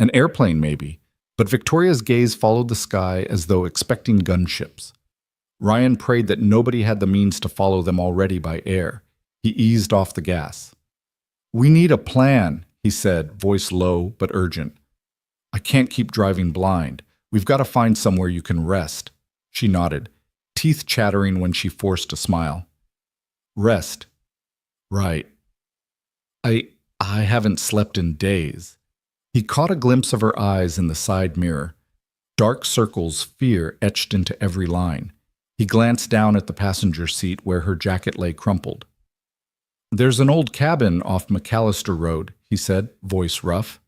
An airplane, maybe, but Victoria's gaze followed the sky as though expecting gunships. Ryan prayed that nobody had the means to follow them already by air. He eased off the gas. "We need a plan," he said, voice low but urgent. "I can't keep driving blind. We've got to find somewhere you can rest." She nodded, teeth chattering when she forced a smile. "Rest. Right. I haven't slept in days." He caught a glimpse of her eyes in the side mirror. Dark circles, fear etched into every line. He glanced down at the passenger seat where her jacket lay crumpled. "There's an old cabin off McAllister Road," he said, voice rough.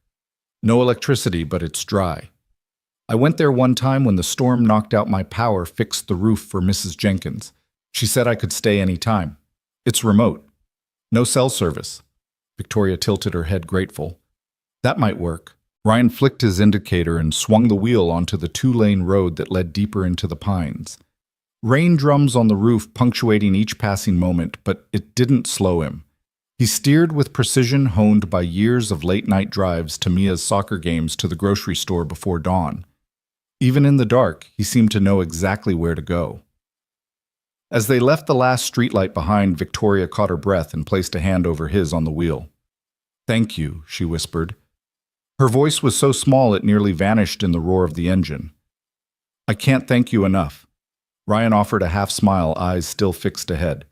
"No electricity, but it's dry. I went there one time when the storm knocked out my power, fixed the roof for Mrs. Jenkins. She said I could stay any time. It's remote. No cell service." Victoria tilted her head, grateful. "That might work." Ryan flicked his indicator and swung the wheel onto the 2-lane road that led deeper into the pines. Rain drums on the roof punctuating each passing moment, but it didn't slow him. He steered with precision honed by years of late-night drives to Mia's soccer games, to the grocery store before dawn. Even in the dark, he seemed to know exactly where to go. As they left the last streetlight behind, Victoria caught her breath and placed a hand over his on the wheel. "Thank you," she whispered. Her voice was so small it nearly vanished in the roar of the engine. "I can't thank you enough." Ryan offered a half-smile, eyes still fixed ahead.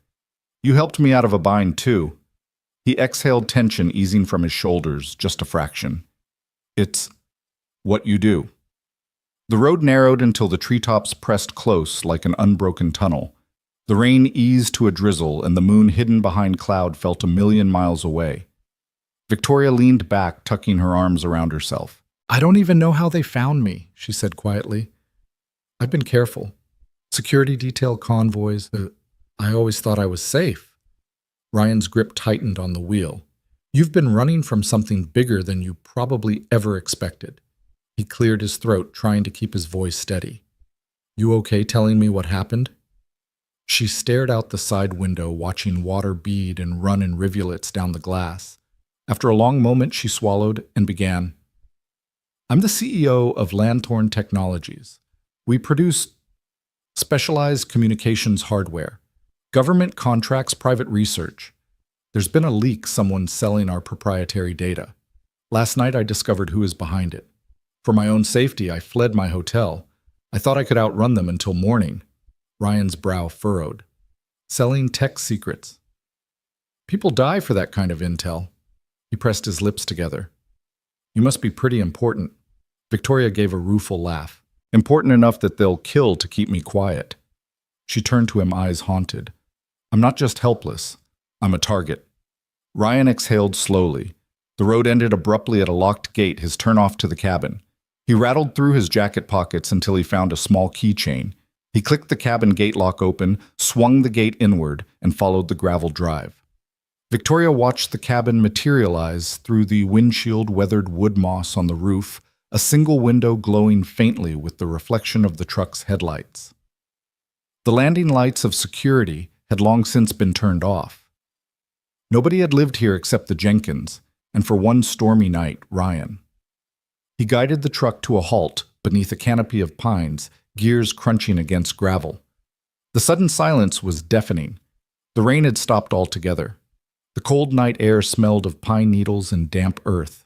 "You helped me out of a bind, too." He exhaled, tension easing from his shoulders, just a fraction. "It's what you do." The road narrowed until the treetops pressed close like an unbroken tunnel. The rain eased to a drizzle, and the moon hidden behind cloud felt a million miles away. Victoria leaned back, tucking her arms around herself. "I don't even know how they found me," she said quietly. "I've been careful. Security detail, convoys. I always thought I was safe." Ryan's grip tightened on the wheel. You've been running from something bigger than you probably ever expected. He cleared his throat, trying to keep his voice steady. You okay telling me what happened? She stared out the side window, watching water bead and run in rivulets down the glass. After a long moment, she swallowed and began. I'm the CEO of Lanthorn Technologies. We produce specialized communications hardware. Government contracts private research. There's been a leak, someone's selling our proprietary data. Last night I discovered who is behind it. For my own safety, I fled my hotel. I thought I could outrun them until morning. Ryan's brow furrowed. Selling tech secrets. People die for that kind of intel. He pressed his lips together. You must be pretty important. Victoria gave a rueful laugh. Important enough that they'll kill to keep me quiet. She turned to him, eyes haunted. I'm not just helpless. I'm a target. Ryan exhaled slowly. The road ended abruptly at a locked gate, his turnoff to the cabin. He rattled through his jacket pockets until he found a small keychain. He clicked the cabin gate lock open, swung the gate inward, and followed the gravel drive. Victoria watched the cabin materialize through the windshield-weathered wood moss on the roof, a single window glowing faintly with the reflection of the truck's headlights. The landing lights of security had long since been turned off. Nobody had lived here except the Jenkins, and for one stormy night, Ryan. He guided the truck to a halt beneath a canopy of pines, gears crunching against gravel. The sudden silence was deafening. The rain had stopped altogether. The cold night air smelled of pine needles and damp earth.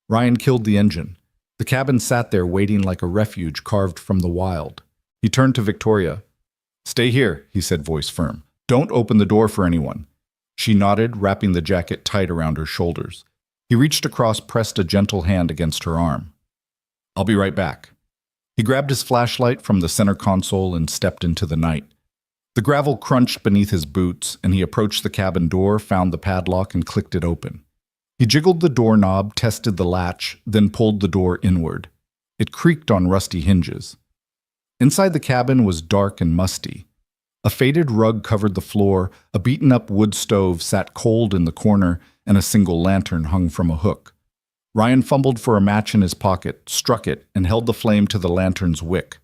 Ryan killed the engine. The cabin sat there waiting like a refuge carved from the wild. He turned to Victoria. Stay here, he said, voice firm. Don't open the door for anyone. She nodded, wrapping the jacket tight around her shoulders. He reached across, pressed a gentle hand against her arm. I'll be right back. He grabbed his flashlight from the center console and stepped into the night. The gravel crunched beneath his boots, and he approached the cabin door, found the padlock, and clicked it open. He jiggled the doorknob, tested the latch, then pulled the door inward. It creaked on rusty hinges. Inside the cabin was dark and musty. A faded rug covered the floor, a beaten-up wood stove sat cold in the corner, and a single lantern hung from a hook. Ryan fumbled for a match in his pocket, struck it, and held the flame to the lantern's wick.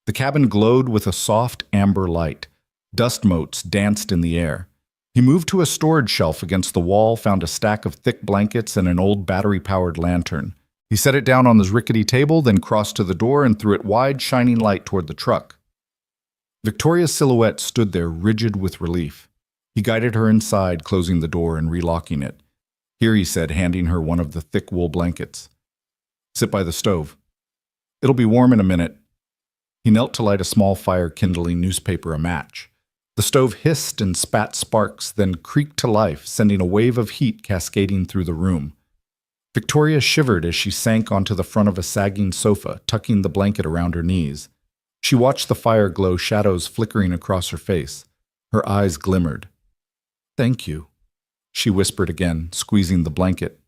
The cabin glowed with a soft amber light. Dust motes danced in the air. He moved to a storage shelf against the wall, found a stack of thick blankets and an old battery-powered lantern. He set it down on his rickety table, then crossed to the door and threw it wide, shining light toward the truck. Victoria's silhouette stood there, rigid with relief. He guided her inside, closing the door and relocking it. Here, he said, handing her one of the thick wool blankets. Sit by the stove. It'll be warm in a minute. He knelt to light a small fire, kindling newspaper a match. The stove hissed and spat sparks, then creaked to life, sending a wave of heat cascading through the room. Victoria shivered as she sank onto the front of a sagging sofa, tucking the blanket around her knees. She watched the fire glow, shadows flickering across her face. Her eyes glimmered. Thank you, she whispered again, squeezing the blanket.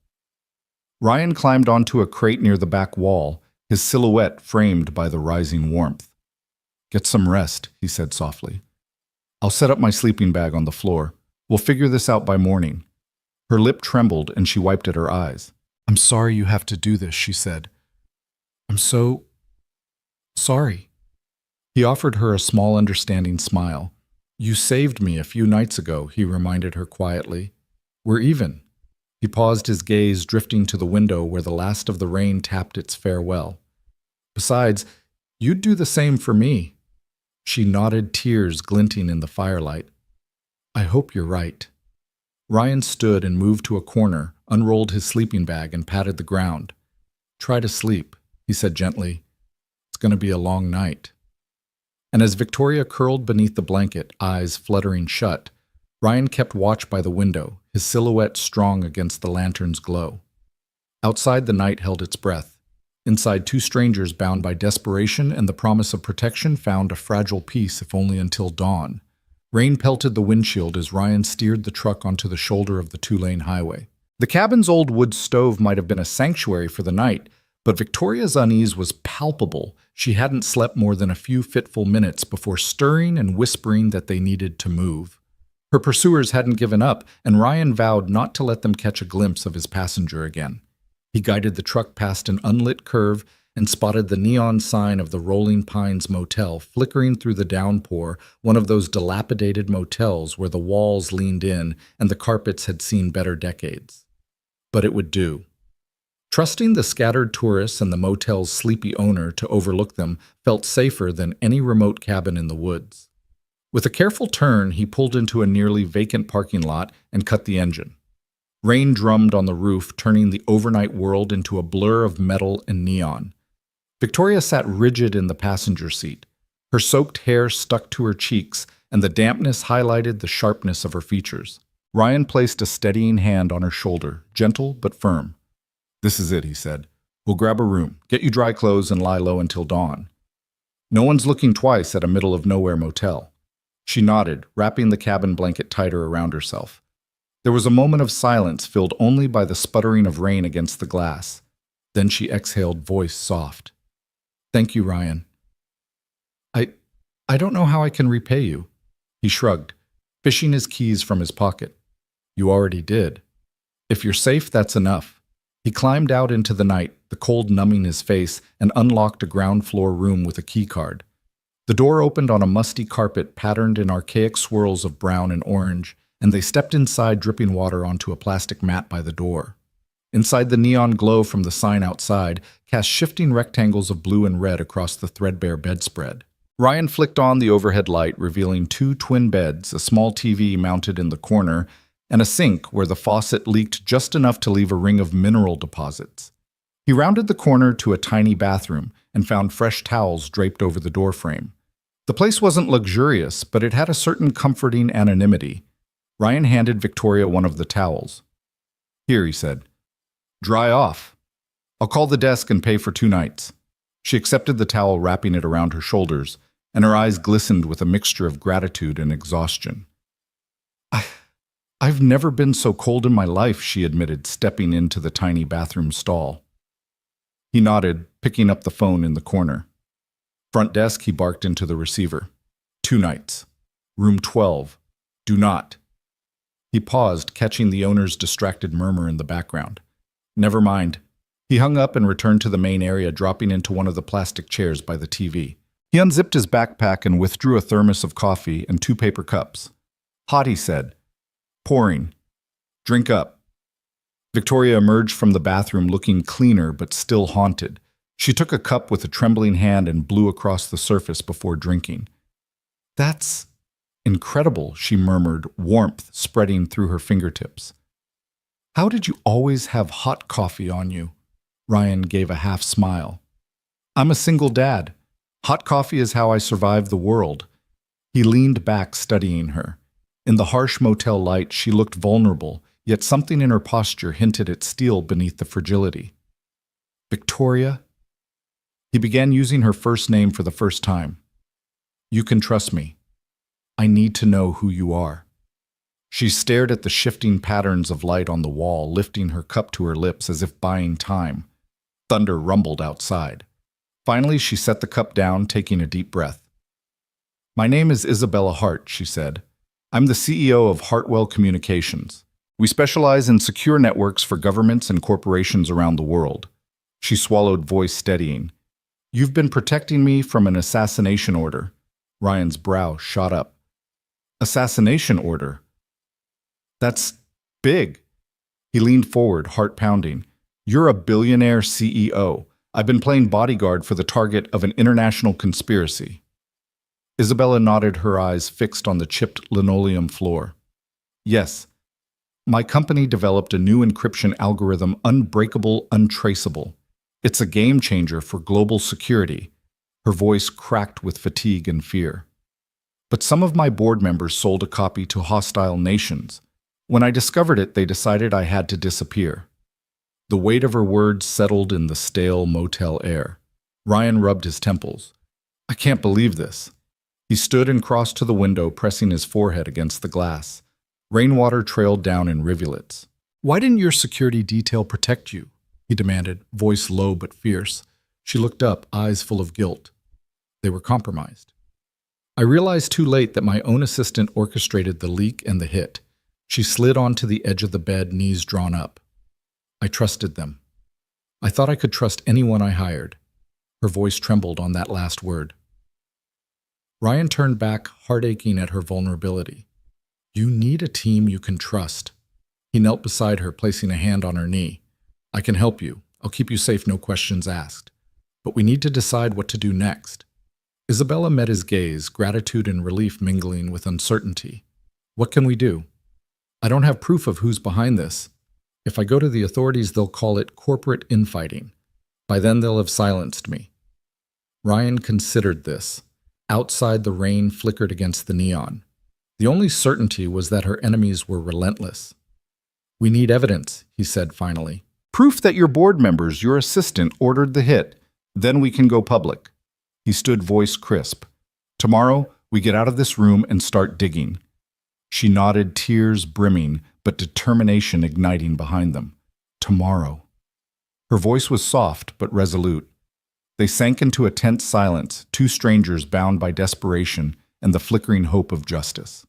Ryan climbed onto a crate near the back wall, his silhouette framed by the rising warmth. Get some rest, he said softly. I'll set up my sleeping bag on the floor. We'll figure this out by morning. Her lip trembled and she wiped at her eyes. I'm sorry you have to do this, she said. I'm so sorry. He offered her a small, understanding smile. You saved me a few nights ago, he reminded her quietly. We're even. He paused, his gaze drifting to the window where the last of the rain tapped its farewell. Besides, you'd do the same for me. She nodded, tears glinting in the firelight. I hope you're right. Ryan stood and moved to a corner, unrolled his sleeping bag and patted the ground. Try to sleep, he said gently. It's going to be a long night. And as Victoria curled beneath the blanket, eyes fluttering shut, Ryan kept watch by the window, his silhouette strong against the lantern's glow. Outside, the night held its breath. Inside, two strangers bound by desperation and the promise of protection found a fragile peace, if only until dawn. Rain pelted the windshield as Ryan steered the truck onto the shoulder of the two-lane highway. The cabin's old wood stove might have been a sanctuary for the night, but Victoria's unease was palpable. She hadn't slept more than a few fitful minutes before stirring and whispering that they needed to move. Her pursuers hadn't given up, and Ryan vowed not to let them catch a glimpse of his passenger again. He guided the truck past an unlit curve and spotted the neon sign of the Rolling Pines Motel flickering through the downpour, one of those dilapidated motels where the walls leaned in and the carpets had seen better decades. But it would do. Trusting the scattered tourists and the motel's sleepy owner to overlook them felt safer than any remote cabin in the woods. With a careful turn, he pulled into a nearly vacant parking lot and cut the engine. Rain drummed on the roof, turning the overnight world into a blur of metal and neon. Victoria sat rigid in the passenger seat. Her soaked hair stuck to her cheeks, and the dampness highlighted the sharpness of her features. Ryan placed a steadying hand on her shoulder, gentle but firm. "This is it," he said. "We'll grab a room, get you dry clothes, and lie low until dawn. No one's looking twice at a middle-of-nowhere motel." She nodded, wrapping the cabin blanket tighter around herself. There was a moment of silence filled only by the sputtering of rain against the glass. Then she exhaled, voice soft. "Thank you, Ryan. I don't know how I can repay you." He shrugged, fishing his keys from his pocket. "You already did. If you're safe, that's enough." He climbed out into the night, the cold numbing his face, and unlocked a ground-floor room with a keycard. The door opened on a musty carpet patterned in archaic swirls of brown and orange, and they stepped inside, dripping water onto a plastic mat by the door. Inside, the neon glow from the sign outside cast shifting rectangles of blue and red across the threadbare bedspread. Ryan flicked on the overhead light, revealing two twin beds, a small TV mounted in the corner, and a sink where the faucet leaked just enough to leave a ring of mineral deposits. He rounded the corner to a tiny bathroom and found fresh towels draped over the doorframe. The place wasn't luxurious, but it had a certain comforting anonymity. Ryan handed Victoria one of the towels. "Here," he said. "Dry off. I'll call the desk and pay for 2 nights." She accepted the towel, wrapping it around her shoulders, and her eyes glistened with a mixture of gratitude and exhaustion. I've never been so cold in my life," she admitted, stepping into the tiny bathroom stall. He nodded, picking up the phone in the corner. "Front desk," he barked into the receiver. 2 nights. Room 12. Do not." He paused, catching the owner's distracted murmur in the background. "Never mind." He hung up and returned to the main area, dropping into one of the plastic chairs by the TV. He unzipped his backpack and withdrew a thermos of coffee and 2 paper cups. "Hot," he said. "Pouring. Drink up." Victoria emerged from the bathroom looking cleaner but still haunted. She took a cup with a trembling hand and blew across the surface before drinking. "That's incredible," she murmured, warmth spreading through her fingertips. "How did you always have hot coffee on you?" Ryan gave a half smile. "I'm a single dad. Hot coffee is how I survive the world." He leaned back, studying her. In the harsh motel light, she looked vulnerable, yet something in her posture hinted at steel beneath the fragility. "Victoria?" He began using her first name for the first time. "You can trust me. I need to know who you are." She stared at the shifting patterns of light on the wall, lifting her cup to her lips as if buying time. Thunder rumbled outside. Finally, she set the cup down, taking a deep breath. "My name is Isabella Hart," she said. "I'm the CEO of Hartwell Communications. We specialize in secure networks for governments and corporations around the world." She swallowed, voice steadying. "You've been protecting me from an assassination order." Ryan's brow shot up. "Assassination order? That's big." He leaned forward, heart pounding. "You're a billionaire CEO. I've been playing bodyguard for the target of an international conspiracy." Isabella nodded, her eyes fixed on the chipped linoleum floor. "Yes. My company developed a new encryption algorithm, unbreakable, untraceable. It's a game changer for global security." Her voice cracked with fatigue and fear. "But some of my board members sold a copy to hostile nations. When I discovered it, they decided I had to disappear." The weight of her words settled in the stale motel air. Ryan rubbed his temples. "I can't believe this." He stood and crossed to the window, pressing his forehead against the glass. Rainwater trailed down in rivulets. "Why didn't your security detail protect you?" he demanded, voice low but fierce. She looked up, eyes full of guilt. "They were compromised." I realized too late that my own assistant orchestrated the leak and the hit. She slid onto the edge of the bed, knees drawn up. I trusted them. I thought I could trust anyone I hired. Her voice trembled on that last word. Ryan turned back, heart aching at her vulnerability. You need a team you can trust. He knelt beside her, placing a hand on her knee. I can help you. I'll keep you safe, no questions asked. But we need to decide what to do next. Isabella met his gaze, gratitude and relief mingling with uncertainty. What can we do? I don't have proof of who's behind this. If I go to the authorities, they'll call it corporate infighting. By then, they'll have silenced me. Ryan considered this. Outside, the rain flickered against the neon. The only certainty was that her enemies were relentless. We need evidence, he said finally. Proof that your board members, your assistant, ordered the hit. Then we can go public. He stood, voice crisp. Tomorrow, we get out of this room and start digging. She nodded, tears brimming, but determination igniting behind them. Tomorrow. Her voice was soft but resolute. They sank into a tense silence, two strangers bound by desperation and the flickering hope of justice.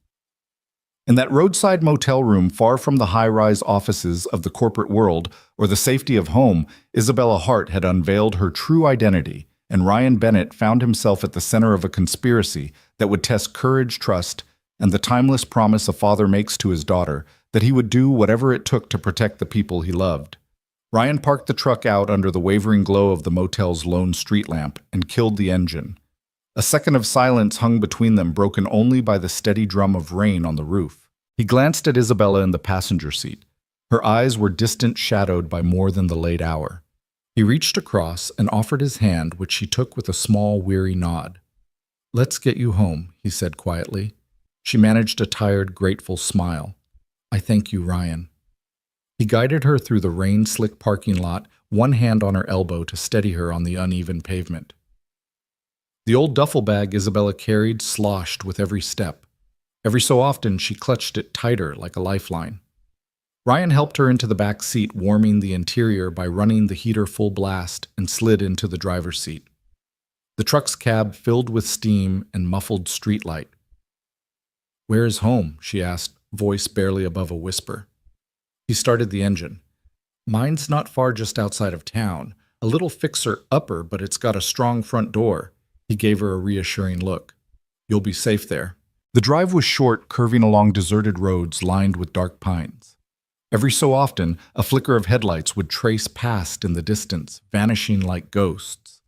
In that roadside motel room far from the high-rise offices of the corporate world or the safety of home, Isabella Hart had unveiled her true identity, and Ryan Bennett found himself at the center of a conspiracy that would test courage, trust, and the timeless promise a father makes to his daughter that he would do whatever it took to protect the people he loved. Ryan parked the truck out under the wavering glow of the motel's lone street lamp and killed the engine. A second of silence hung between them, broken only by the steady drum of rain on the roof. He glanced at Isabella in the passenger seat. Her eyes were distant, shadowed by more than the late hour. He reached across and offered his hand, which she took with a small, weary nod. Let's get you home, he said quietly. She managed a tired, grateful smile. I thank you, Ryan. He guided her through the rain-slick parking lot, one hand on her elbow to steady her on the uneven pavement. The old duffel bag Isabella carried sloshed with every step. Every so often, she clutched it tighter like a lifeline. Ryan helped her into the back seat, warming the interior by running the heater full blast, and slid into the driver's seat. The truck's cab filled with steam and muffled streetlight. Where is home? She asked, voice barely above a whisper. He started the engine. Mine's not far, just outside of town. A little fixer-upper, but it's got a strong front door. He gave her a reassuring look. You'll be safe there. The drive was short, curving along deserted roads lined with dark pines. Every so often, a flicker of headlights would trace past in the distance, vanishing like ghosts.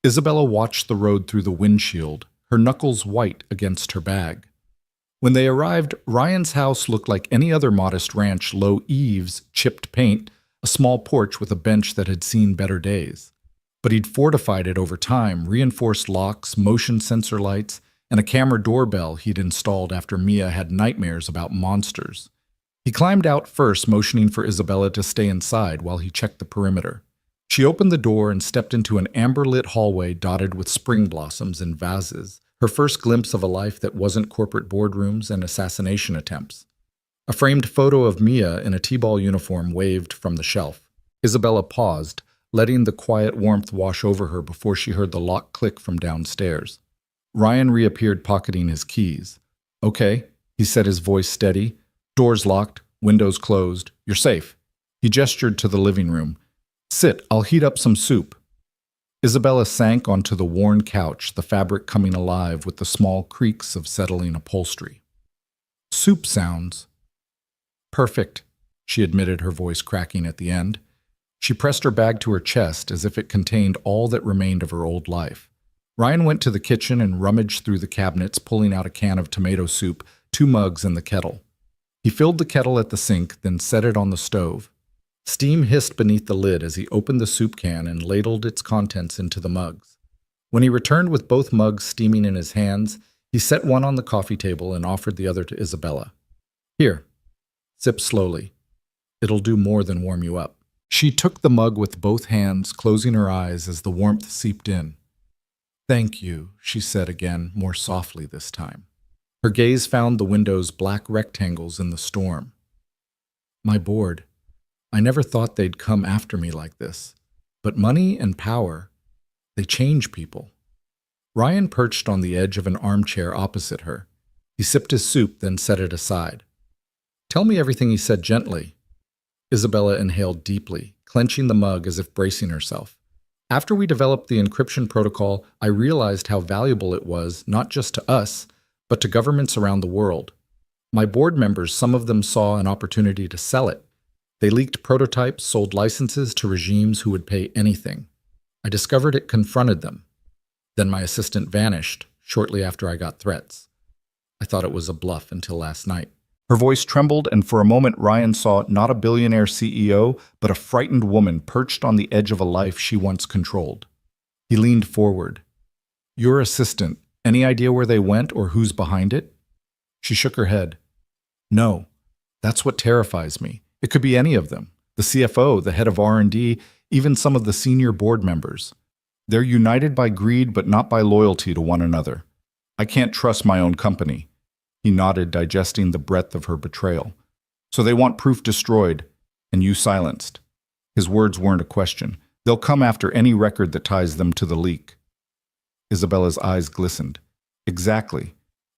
Isabella watched the road through the windshield, her knuckles white against her bag. When they arrived, Ryan's house looked like any other modest ranch: low eaves, chipped paint, a small porch with a bench that had seen better days. But he'd fortified it over time, reinforced locks, motion sensor lights, and a camera doorbell he'd installed after Mia had nightmares about monsters. He climbed out first, motioning for Isabella to stay inside while he checked the perimeter. She opened the door and stepped into an amber-lit hallway dotted with spring blossoms and vases, her first glimpse of a life that wasn't corporate boardrooms and assassination attempts. A framed photo of Mia in a T-ball uniform waved from the shelf. Isabella paused, letting the quiet warmth wash over her before she heard the lock click from downstairs. Ryan reappeared, pocketing his keys. Okay, he said, his voice steady. Doors locked, windows closed. You're safe. He gestured to the living room. Sit, I'll heat up some soup. Isabella sank onto the worn couch, the fabric coming alive with the small creaks of settling upholstery. Soup sounds. Perfect, she admitted, her voice cracking at the end. She pressed her bag to her chest as if it contained all that remained of her old life. Ryan went to the kitchen and rummaged through the cabinets, pulling out a can of tomato soup, 2 mugs, and the kettle. He filled the kettle at the sink, then set it on the stove. Steam hissed beneath the lid as he opened the soup can and ladled its contents into the mugs. When he returned with both mugs steaming in his hands, he set one on the coffee table and offered the other to Isabella. Here, sip slowly. It'll do more than warm you up. She took the mug with both hands, closing her eyes as the warmth seeped in. Thank you, she said again, more softly this time. Her gaze found the window's black rectangles in the storm. My board. I never thought they'd come after me like this. But money and power, they change people. Ryan perched on the edge of an armchair opposite her. He sipped his soup, then set it aside. Tell me everything, he said gently. Isabella inhaled deeply, clenching the mug as if bracing herself. After we developed the encryption protocol, I realized how valuable it was, not just to us, but to governments around the world. My board members, some of them saw an opportunity to sell it. They leaked prototypes, sold licenses to regimes who would pay anything. I discovered it, confronted them. Then my assistant vanished shortly after I got threats. I thought it was a bluff until last night. Her voice trembled, and for a moment Ryan saw not a billionaire CEO, but a frightened woman perched on the edge of a life she once controlled. He leaned forward. Your assistant, any idea where they went or who's behind it? She shook her head. No, that's what terrifies me. It could be any of them. The CFO, the head of R&D, even some of the senior board members. They're united by greed but not by loyalty to one another. I can't trust my own company. He nodded, digesting the breadth of her betrayal. So they want proof destroyed, and you silenced. His words weren't a question. They'll come after any record that ties them to the leak. Isabella's eyes glistened. Exactly.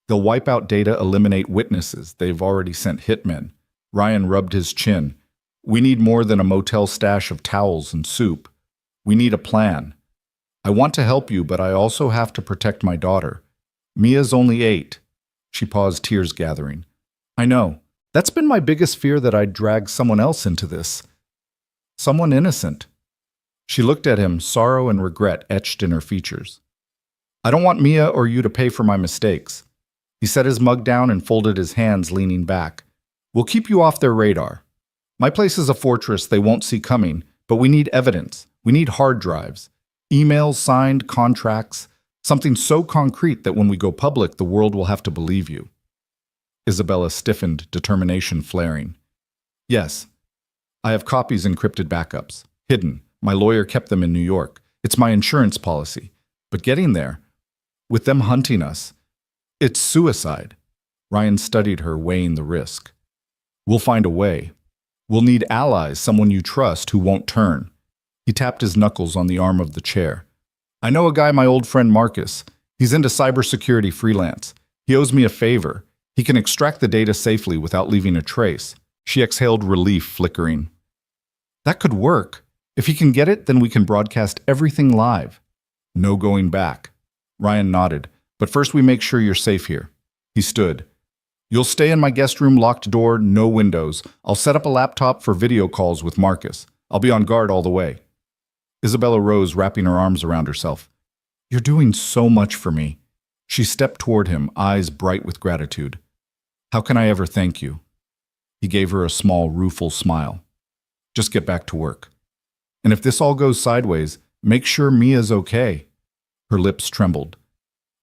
They'll wipe out data, eliminate witnesses. They've already sent hitmen. Ryan rubbed his chin. We need more than a motel stash of towels and soup. We need a plan. I want to help you, but I also have to protect my daughter. Mia's only 8. She paused, tears gathering. I know. That's been my biggest fear, that I'd drag someone else into this. Someone innocent. She looked at him, sorrow and regret etched in her features. I don't want Mia or you to pay for my mistakes. He set his mug down and folded his hands, leaning back. We'll keep you off their radar. My place is a fortress they won't see coming, but we need evidence. We need hard drives. Emails, signed contracts. Something so concrete that when we go public, the world will have to believe you. Isabella stiffened, determination flaring. Yes, I have copies, encrypted backups. Hidden. My lawyer kept them in New York. It's my insurance policy. But getting there, with them hunting us, it's suicide. Ryan studied her, weighing the risk. We'll find a way. We'll need allies, someone you trust who won't turn. He tapped his knuckles on the arm of the chair. I know a guy, my old friend Marcus. He's into cybersecurity freelance. He owes me a favor. He can extract the data safely without leaving a trace. She exhaled, relief flickering. That could work. If he can get it, then we can broadcast everything live. No going back. Ryan nodded. But first we make sure you're safe here. He stood. You'll stay in my guest room, locked door, no windows. I'll set up a laptop for video calls with Marcus. I'll be on guard all the way. Isabella rose, wrapping her arms around herself. You're doing so much for me. She stepped toward him, eyes bright with gratitude. How can I ever thank you? He gave her a small, rueful smile. Just get back to work. And if this all goes sideways, make sure Mia's okay. Her lips trembled.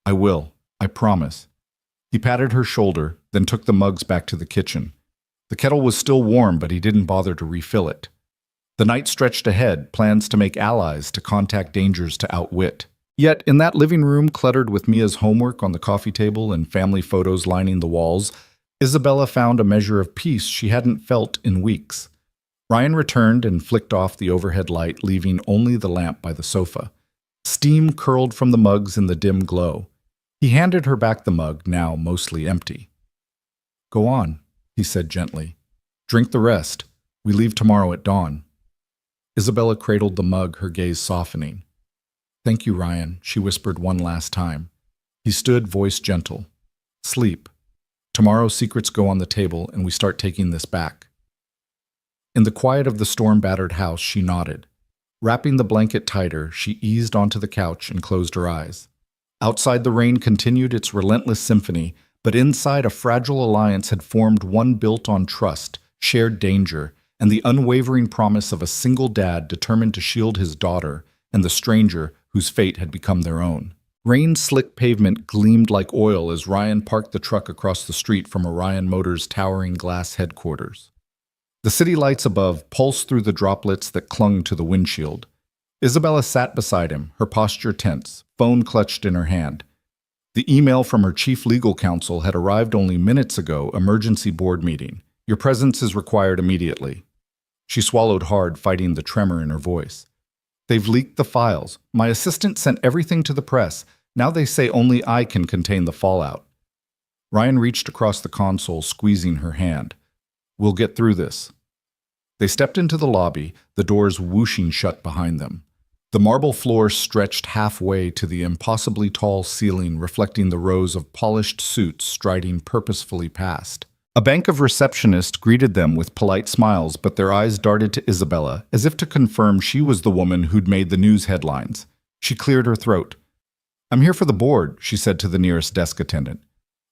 I will, I promise. He patted her shoulder, then took the mugs back to the kitchen. The kettle was still warm, but he didn't bother to refill it. The night stretched ahead, plans to make allies, to contact dangers to outwit. Yet, in that living room cluttered with Mia's homework on the coffee table and family photos lining the walls, Isabella found a measure of peace she hadn't felt in weeks. Ryan returned and flicked off the overhead light, leaving only the lamp by the sofa. Steam curled from the mugs in the dim glow. He handed her back the mug, now mostly empty. Go on, he said gently. Drink the rest. We leave tomorrow at dawn. Isabella cradled the mug, her gaze softening. Thank you, Ryan, she whispered one last time. He stood, voice gentle. Sleep. Tomorrow secrets go on the table and we start taking this back. In the quiet of the storm-battered house, she nodded. Wrapping the blanket tighter, she eased onto the couch and closed her eyes. Outside, the rain continued its relentless symphony, but inside, a fragile alliance had formed, one built on trust, shared danger, and the unwavering promise of a single dad determined to shield his daughter and the stranger whose fate had become their own. Rain-slick pavement gleamed like oil as Ryan parked the truck across the street from Orion Motors' towering glass headquarters. The city lights above pulsed through the droplets that clung to the windshield. Isabella sat beside him, her posture tense, phone clutched in her hand. The email from her chief legal counsel had arrived only minutes ago, emergency board meeting. Your presence is required immediately. She swallowed hard, fighting the tremor in her voice. They've leaked the files. My assistant sent everything to the press. Now they say only I can contain the fallout. Ryan reached across the console, squeezing her hand. We'll get through this. They stepped into the lobby, the doors whooshing shut behind them. The marble floor stretched halfway to the impossibly tall ceiling, reflecting the rows of polished suits striding purposefully past. A bank of receptionists greeted them with polite smiles, but their eyes darted to Isabella, as if to confirm she was the woman who'd made the news headlines. She cleared her throat. "I'm here for the board," she said to the nearest desk attendant.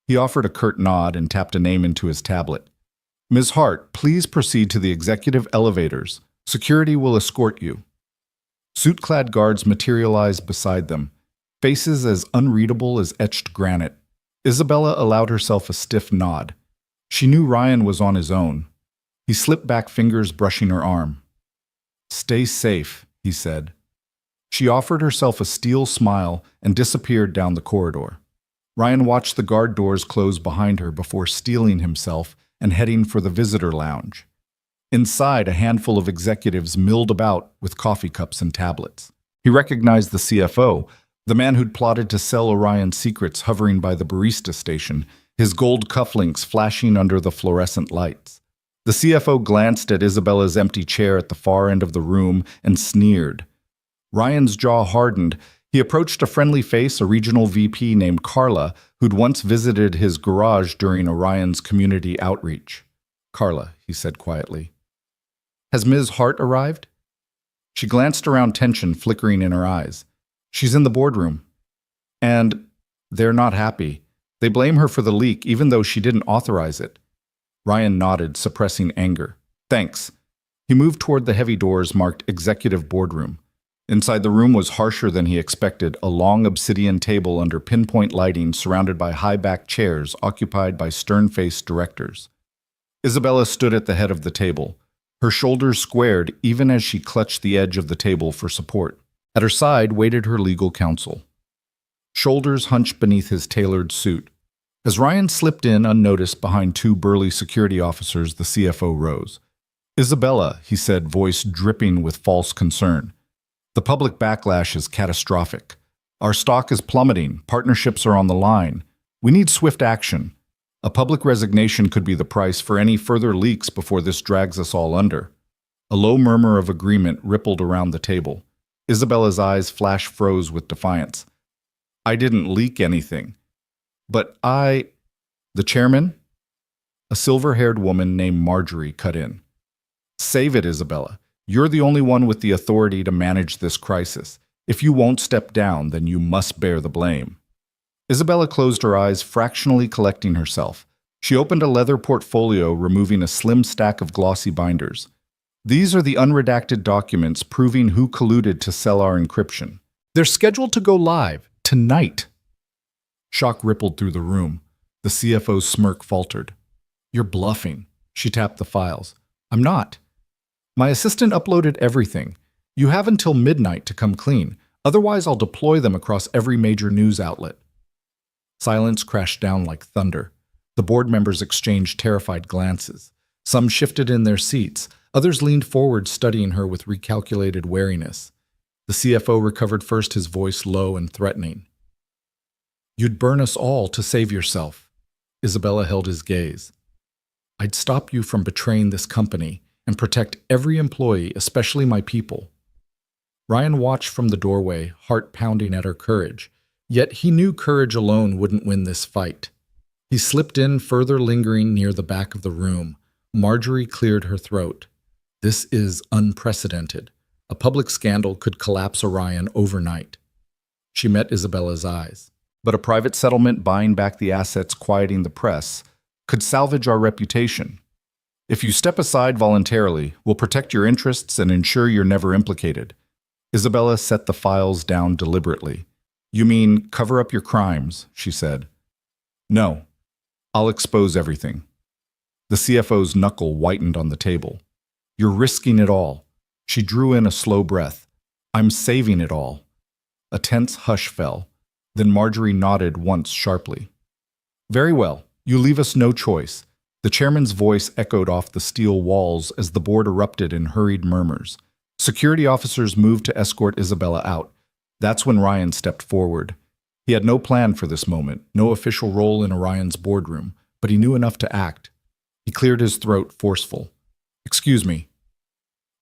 He offered a curt nod and tapped a name into his tablet. "Ms. Hart, please proceed to the executive elevators. Security will escort you." Suit-clad guards materialized beside them, faces as unreadable as etched granite. Isabella allowed herself a stiff nod. She knew Ryan was on his own. He slipped back, fingers brushing her arm. "Stay safe," he said. She offered herself a steel smile and disappeared down the corridor. Ryan watched the guard doors close behind her before steeling himself and heading for the visitor lounge. Inside, a handful of executives milled about with coffee cups and tablets. He recognized the CFO, the man who'd plotted to sell Orion secrets, hovering by the barista station, his gold cufflinks flashing under the fluorescent lights. The CFO glanced at Isabella's empty chair at the far end of the room and sneered. Ryan's jaw hardened. He approached a friendly face, a regional VP named Carla, who'd once visited his garage during Orion's community outreach. "Carla," he said quietly. "Has Ms. Hart arrived?" She glanced around, tension flickering in her eyes. "She's in the boardroom." "And they're not happy. They blame her for the leak, even though she didn't authorize it." Ryan nodded, suppressing anger. "Thanks." He moved toward the heavy doors marked Executive Boardroom. Inside the room was harsher than he expected, a long obsidian table under pinpoint lighting surrounded by high-backed chairs occupied by stern-faced directors. Isabella stood at the head of the table. Her shoulders squared even as she clutched the edge of the table for support. At her side waited her legal counsel. Shoulders hunched beneath his tailored suit. As Ryan slipped in unnoticed behind two burly security officers, the CFO rose. "Isabella," he said, voice dripping with false concern. "The public backlash is catastrophic. Our stock is plummeting. Partnerships are on the line. We need swift action. A public resignation could be the price for any further leaks before this drags us all under." A low murmur of agreement rippled around the table. Isabella's eyes froze with defiance. "I didn't leak anything." "But the chairman?" A silver-haired woman named Marjorie cut in. "Save it, Isabella. You're the only one with the authority to manage this crisis. If you won't step down, then you must bear the blame." Isabella closed her eyes, fractionally collecting herself. She opened a leather portfolio, removing a slim stack of glossy binders. "These are the unredacted documents proving who colluded to sell our encryption. They're scheduled to go live tonight." Shock rippled through the room. The CFO's smirk faltered. "You're bluffing." She tapped the files. "I'm not. My assistant uploaded everything. You have until midnight to come clean. Otherwise, I'll deploy them across every major news outlet." Silence crashed down like thunder. The board members exchanged terrified glances. Some shifted in their seats. Others leaned forward, studying her with recalculated wariness. The CFO recovered first, his voice low and threatening. "You'd burn us all to save yourself." Isabella held his gaze. "I'd stop you from betraying this company and protect every employee, especially my people." Ryan watched from the doorway, heart pounding at her courage. Yet he knew courage alone wouldn't win this fight. He slipped in further, lingering near the back of the room. Marjorie cleared her throat. "This is unprecedented. A public scandal could collapse Orion overnight." She met Isabella's eyes. "But a private settlement buying back the assets, quieting the press, could salvage our reputation. If you step aside voluntarily, we'll protect your interests and ensure you're never implicated." Isabella set the files down deliberately. "You mean cover up your crimes," she said. "No. I'll expose everything." The CFO's knuckle whitened on the table. "You're risking it all." She drew in a slow breath. "I'm saving it all." A tense hush fell. Then Marjorie nodded once sharply. "Very well. You leave us no choice." The chairman's voice echoed off the steel walls as the board erupted in hurried murmurs. Security officers moved to escort Isabella out. That's when Ryan stepped forward. He had no plan for this moment, no official role in Orion's boardroom, but he knew enough to act. He cleared his throat, forceful. "Excuse me."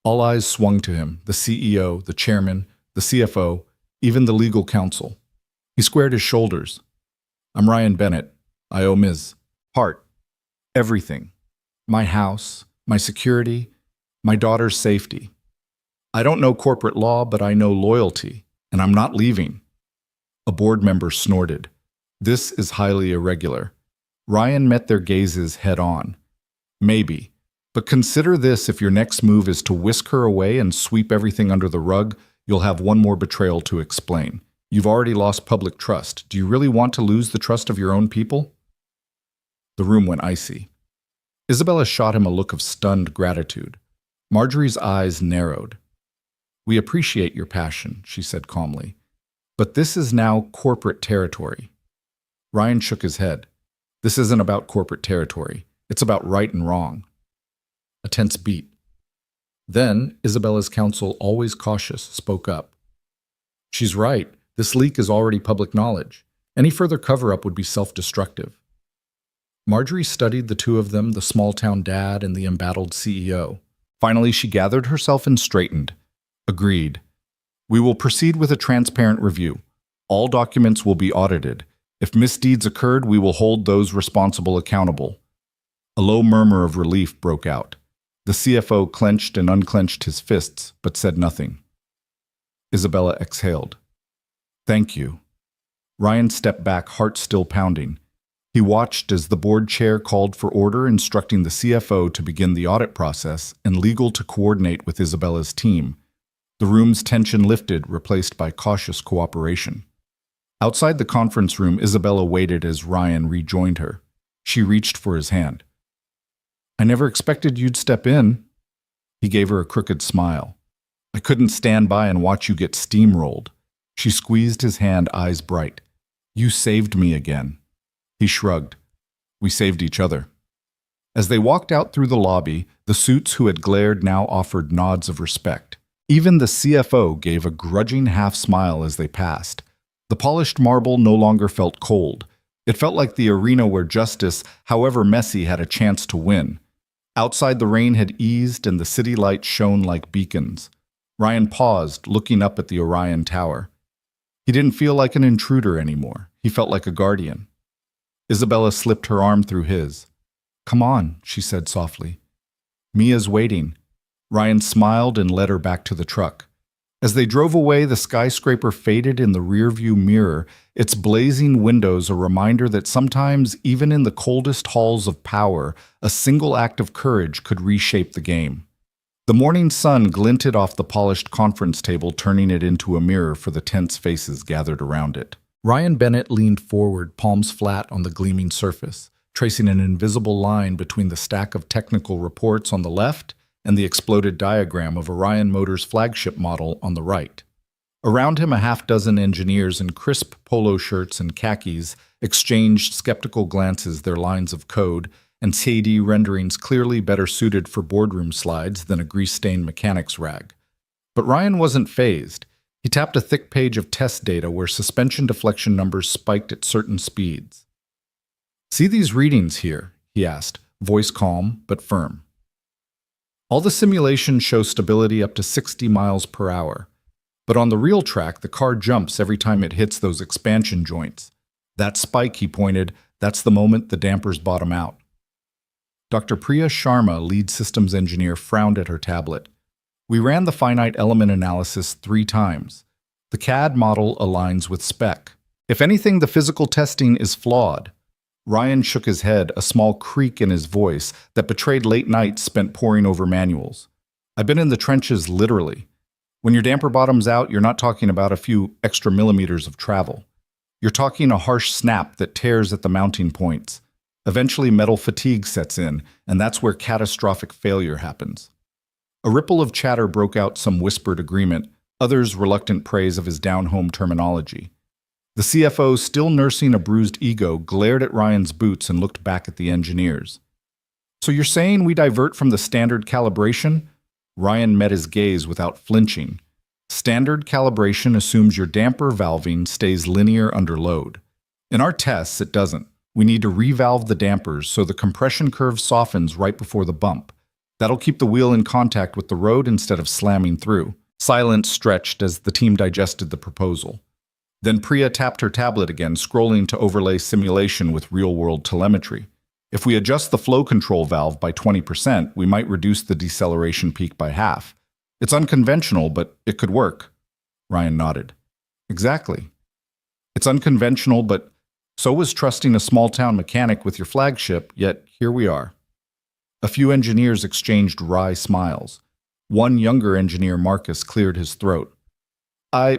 All eyes swung to him, the CEO, the chairman, the CFO, even the legal counsel. He squared his shoulders. "I'm Ryan Bennett. I owe Ms. Hart everything. My house, my security, my daughter's safety. I don't know corporate law, but I know loyalty, and I'm not leaving." A board member snorted. "This is highly irregular." Ryan met their gazes head on. "Maybe. But consider this: if your next move is to whisk her away and sweep everything under the rug, you'll have one more betrayal to explain. You've already lost public trust. Do you really want to lose the trust of your own people?" The room went icy. Isabella shot him a look of stunned gratitude. Marjorie's eyes narrowed. "We appreciate your passion," she said calmly. "But this is now corporate territory." Ryan shook his head. "This isn't about corporate territory. It's about right and wrong." A tense beat. Then, Isabella's counsel, always cautious, spoke up. "She's right. This leak is already public knowledge. Any further cover-up would be self-destructive." Marjorie studied the two of them, the small-town dad and the embattled CEO. Finally, she gathered herself and straightened. "Agreed. We will proceed with a transparent review. All documents will be audited. If misdeeds occurred, we will hold those responsible accountable." A low murmur of relief broke out. The CFO clenched and unclenched his fists, but said nothing. Isabella exhaled. "Thank you." Ryan stepped back, heart still pounding. He watched as the board chair called for order, instructing the CFO to begin the audit process and legal to coordinate with Isabella's team. The room's tension lifted, replaced by cautious cooperation. Outside the conference room, Isabella waited as Ryan rejoined her. She reached for his hand. "I never expected you'd step in." He gave her a crooked smile. "I couldn't stand by and watch you get steamrolled." She squeezed his hand, eyes bright. "You saved me again." He shrugged. "We saved each other." As they walked out through the lobby, the suits who had glared now offered nods of respect. Even the CFO gave a grudging half-smile as they passed. The polished marble no longer felt cold. It felt like the arena where justice, however messy, had a chance to win. Outside, the rain had eased and the city lights shone like beacons. Ryan paused, looking up at the Orion Tower. He didn't feel like an intruder anymore. He felt like a guardian. Isabella slipped her arm through his. "Come on," she said softly. "Mia's waiting." Ryan smiled and led her back to the truck. As they drove away, the skyscraper faded in the rearview mirror, its blazing windows a reminder that sometimes, even in the coldest halls of power, a single act of courage could reshape the game. The morning sun glinted off the polished conference table, turning it into a mirror for the tense faces gathered around it. Ryan Bennett leaned forward, palms flat on the gleaming surface, tracing an invisible line between the stack of technical reports on the left and the exploded diagram of Orion Motors' flagship model on the right. Around him, a half-dozen engineers in crisp polo shirts and khakis exchanged skeptical glances, their lines of code and 3D renderings clearly better suited for boardroom slides than a grease-stained mechanic's rag. But Ryan wasn't fazed. He tapped a thick page of test data where suspension deflection numbers spiked at certain speeds. "See these readings here?" he asked, voice calm but firm. "All the simulations show stability up to 60 miles per hour. But on the real track, the car jumps every time it hits those expansion joints. That spike," he pointed, "that's the moment the dampers bottom out." Dr. Priya Sharma, lead systems engineer, frowned at her tablet. "We ran the finite element analysis 3 times. The CAD model aligns with spec. If anything, the physical testing is flawed." Ryan shook his head, a small creak in his voice that betrayed late nights spent poring over manuals. "I've been in the trenches, literally. When your damper bottoms out, you're not talking about a few extra millimeters of travel. You're talking a harsh snap that tears at the mounting points. Eventually, metal fatigue sets in, and that's where catastrophic failure happens." A ripple of chatter broke out, some whispered agreement, others reluctant praise of his down-home terminology. The CFO, still nursing a bruised ego, glared at Ryan's boots and looked back at the engineers. "So you're saying we divert from the standard calibration?" Ryan met his gaze without flinching. Standard calibration assumes your damper valving stays linear under load. In our tests, it doesn't. We need to revalve the dampers so the compression curve softens right before the bump. That'll keep the wheel in contact with the road instead of slamming through. Silence stretched as the team digested the proposal. Then Priya tapped her tablet again, scrolling to overlay simulation with real-world telemetry. If we adjust the flow control valve by 20%, we might reduce the deceleration peak by half. It's unconventional, but it could work. Ryan nodded. Exactly. It's unconventional, but so was trusting a small-town mechanic with your flagship, yet here we are. A few engineers exchanged wry smiles. One younger engineer, Marcus, cleared his throat. I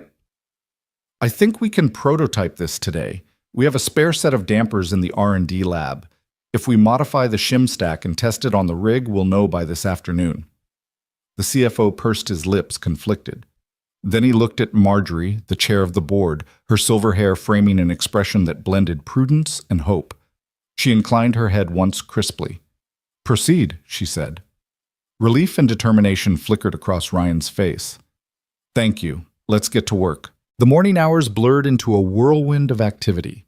think we can prototype this today. We have a spare set of dampers in the R&D lab. If we modify the shim stack and test it on the rig, we'll know by this afternoon. The CFO pursed his lips, conflicted. Then he looked at Marjorie, the chair of the board, her silver hair framing an expression that blended prudence and hope. She inclined her head once crisply. Proceed, she said. Relief and determination flickered across Ryan's face. Thank you. Let's get to work. The morning hours blurred into a whirlwind of activity.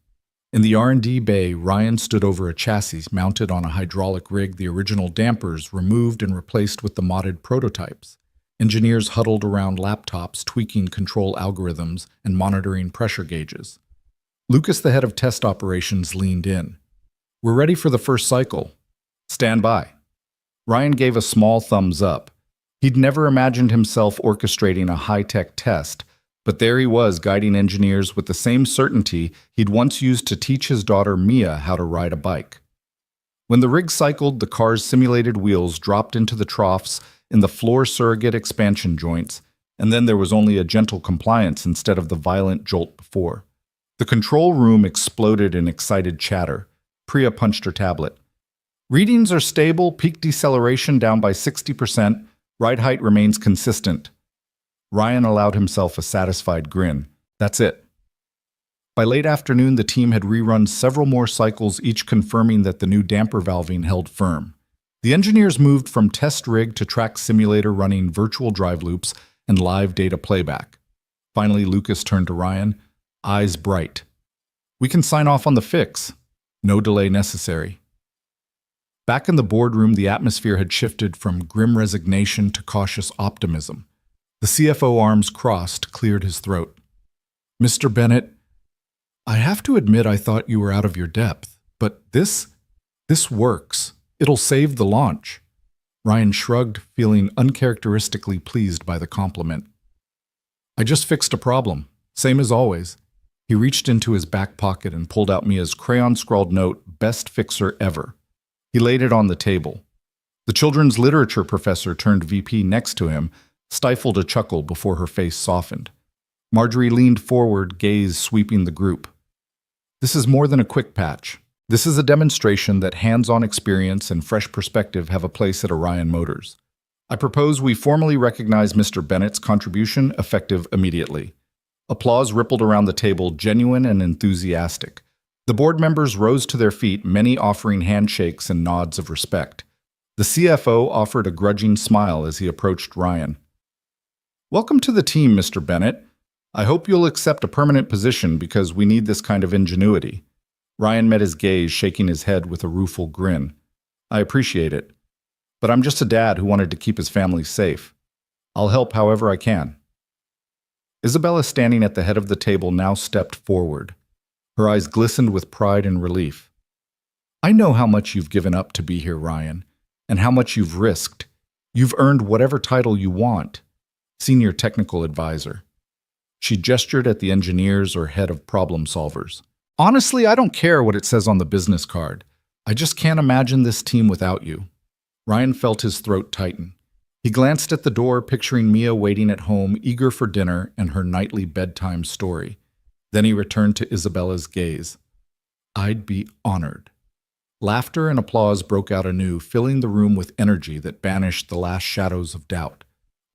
In the R&D bay, Ryan stood over a chassis mounted on a hydraulic rig, the original dampers removed and replaced with the modded prototypes. Engineers huddled around laptops, tweaking control algorithms and monitoring pressure gauges. Lucas, the head of test operations, leaned in. We're ready for the first cycle. Stand by. Ryan gave a small thumbs up. He'd never imagined himself orchestrating a high-tech test, but there he was, guiding engineers with the same certainty he'd once used to teach his daughter Mia how to ride a bike. When the rig cycled, the car's simulated wheels dropped into the troughs in the floor surrogate expansion joints, and then there was only a gentle compliance instead of the violent jolt before. The control room exploded in excited chatter. Priya punched her tablet. Readings are stable, peak deceleration down by 60%, ride height remains consistent. Ryan allowed himself a satisfied grin. That's it. By late afternoon, the team had rerun several more cycles, each confirming that the new damper valving held firm. The engineers moved from test rig to track simulator, running virtual drive loops and live data playback. Finally, Lucas turned to Ryan, eyes bright. We can sign off on the fix. No delay necessary. Back in the boardroom, the atmosphere had shifted from grim resignation to cautious optimism. The CFO, arms crossed, cleared his throat. Mr. Bennett, I have to admit I thought you were out of your depth, but this works. It'll save the launch. Ryan shrugged, feeling uncharacteristically pleased by the compliment. I just fixed a problem, same as always. He reached into his back pocket and pulled out Mia's crayon-scrawled note, best fixer ever. He laid it on the table. The children's literature professor turned VP next to him, stifled a chuckle before her face softened. Marjorie leaned forward, gaze sweeping the group. This is more than a quick patch. This is a demonstration that hands-on experience and fresh perspective have a place at Orion Motors. I propose we formally recognize Mr. Bennett's contribution, effective immediately. Applause rippled around the table, genuine and enthusiastic. The board members rose to their feet, many offering handshakes and nods of respect. The CFO offered a grudging smile as he approached Ryan. Welcome to the team, Mr. Bennett. I hope you'll accept a permanent position because we need this kind of ingenuity. Ryan met his gaze, shaking his head with a rueful grin. I appreciate it, but I'm just a dad who wanted to keep his family safe. I'll help however I can. Isabella, standing at the head of the table, now stepped forward. Her eyes glistened with pride and relief. I know how much you've given up to be here, Ryan, and how much you've risked. You've earned whatever title you want. Senior Technical Advisor. She gestured at the engineers or head of problem solvers. Honestly, I don't care what it says on the business card. I just can't imagine this team without you. Ryan felt his throat tighten. He glanced at the door, picturing Mia waiting at home, eager for dinner and her nightly bedtime story. Then he returned to Isabella's gaze. I'd be honored. Laughter and applause broke out anew, filling the room with energy that banished the last shadows of doubt.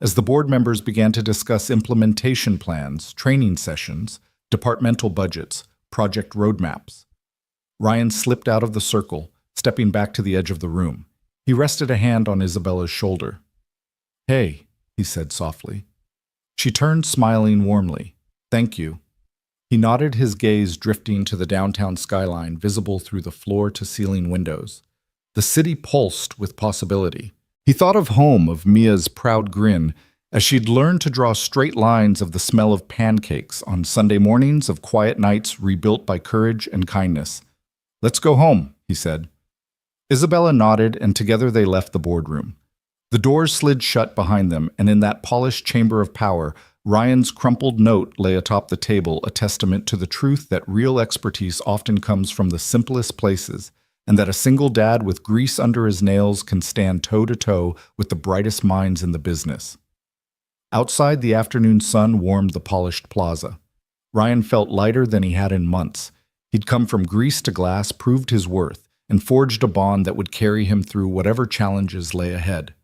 As the board members began to discuss implementation plans, training sessions, departmental budgets, project roadmaps, Ryan slipped out of the circle, stepping back to the edge of the room. He rested a hand on Isabella's shoulder. Hey, he said softly. She turned, smiling warmly. Thank you. He nodded, his gaze drifting to the downtown skyline visible through the floor-to-ceiling windows. The city pulsed with possibility. He thought of home, of Mia's proud grin, as she'd learned to draw straight lines, of the smell of pancakes on Sunday mornings, of quiet nights rebuilt by courage and kindness. Let's go home, he said. Isabella nodded, and together they left the boardroom. The doors slid shut behind them, and in that polished chamber of power, Ryan's crumpled note lay atop the table, a testament to the truth that real expertise often comes from the simplest places, and that a single dad with grease under his nails can stand toe-to-toe with the brightest minds in the business. Outside, the afternoon sun warmed the polished plaza. Ryan felt lighter than he had in months. He'd come from grease to glass, proved his worth, and forged a bond that would carry him through whatever challenges lay ahead.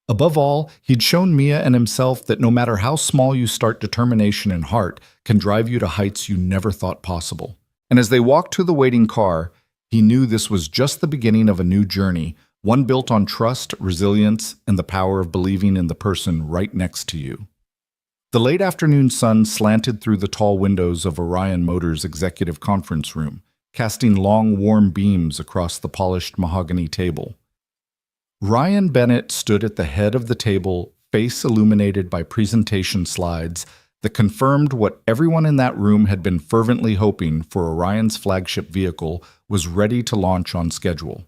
Above all, he'd shown Mia and himself that no matter how small you start, determination and heart can drive you to heights you never thought possible. And as they walked to the waiting car, he knew this was just the beginning of a new journey, one built on trust, resilience, and the power of believing in the person right next to you. The late afternoon sun slanted through the tall windows of Orion Motors' executive conference room, casting long, warm beams across the polished mahogany table. Ryan Bennett stood at the head of the table, face illuminated by presentation slides that confirmed what everyone in that room had been fervently hoping for. Orion's flagship vehicle was ready to launch on schedule.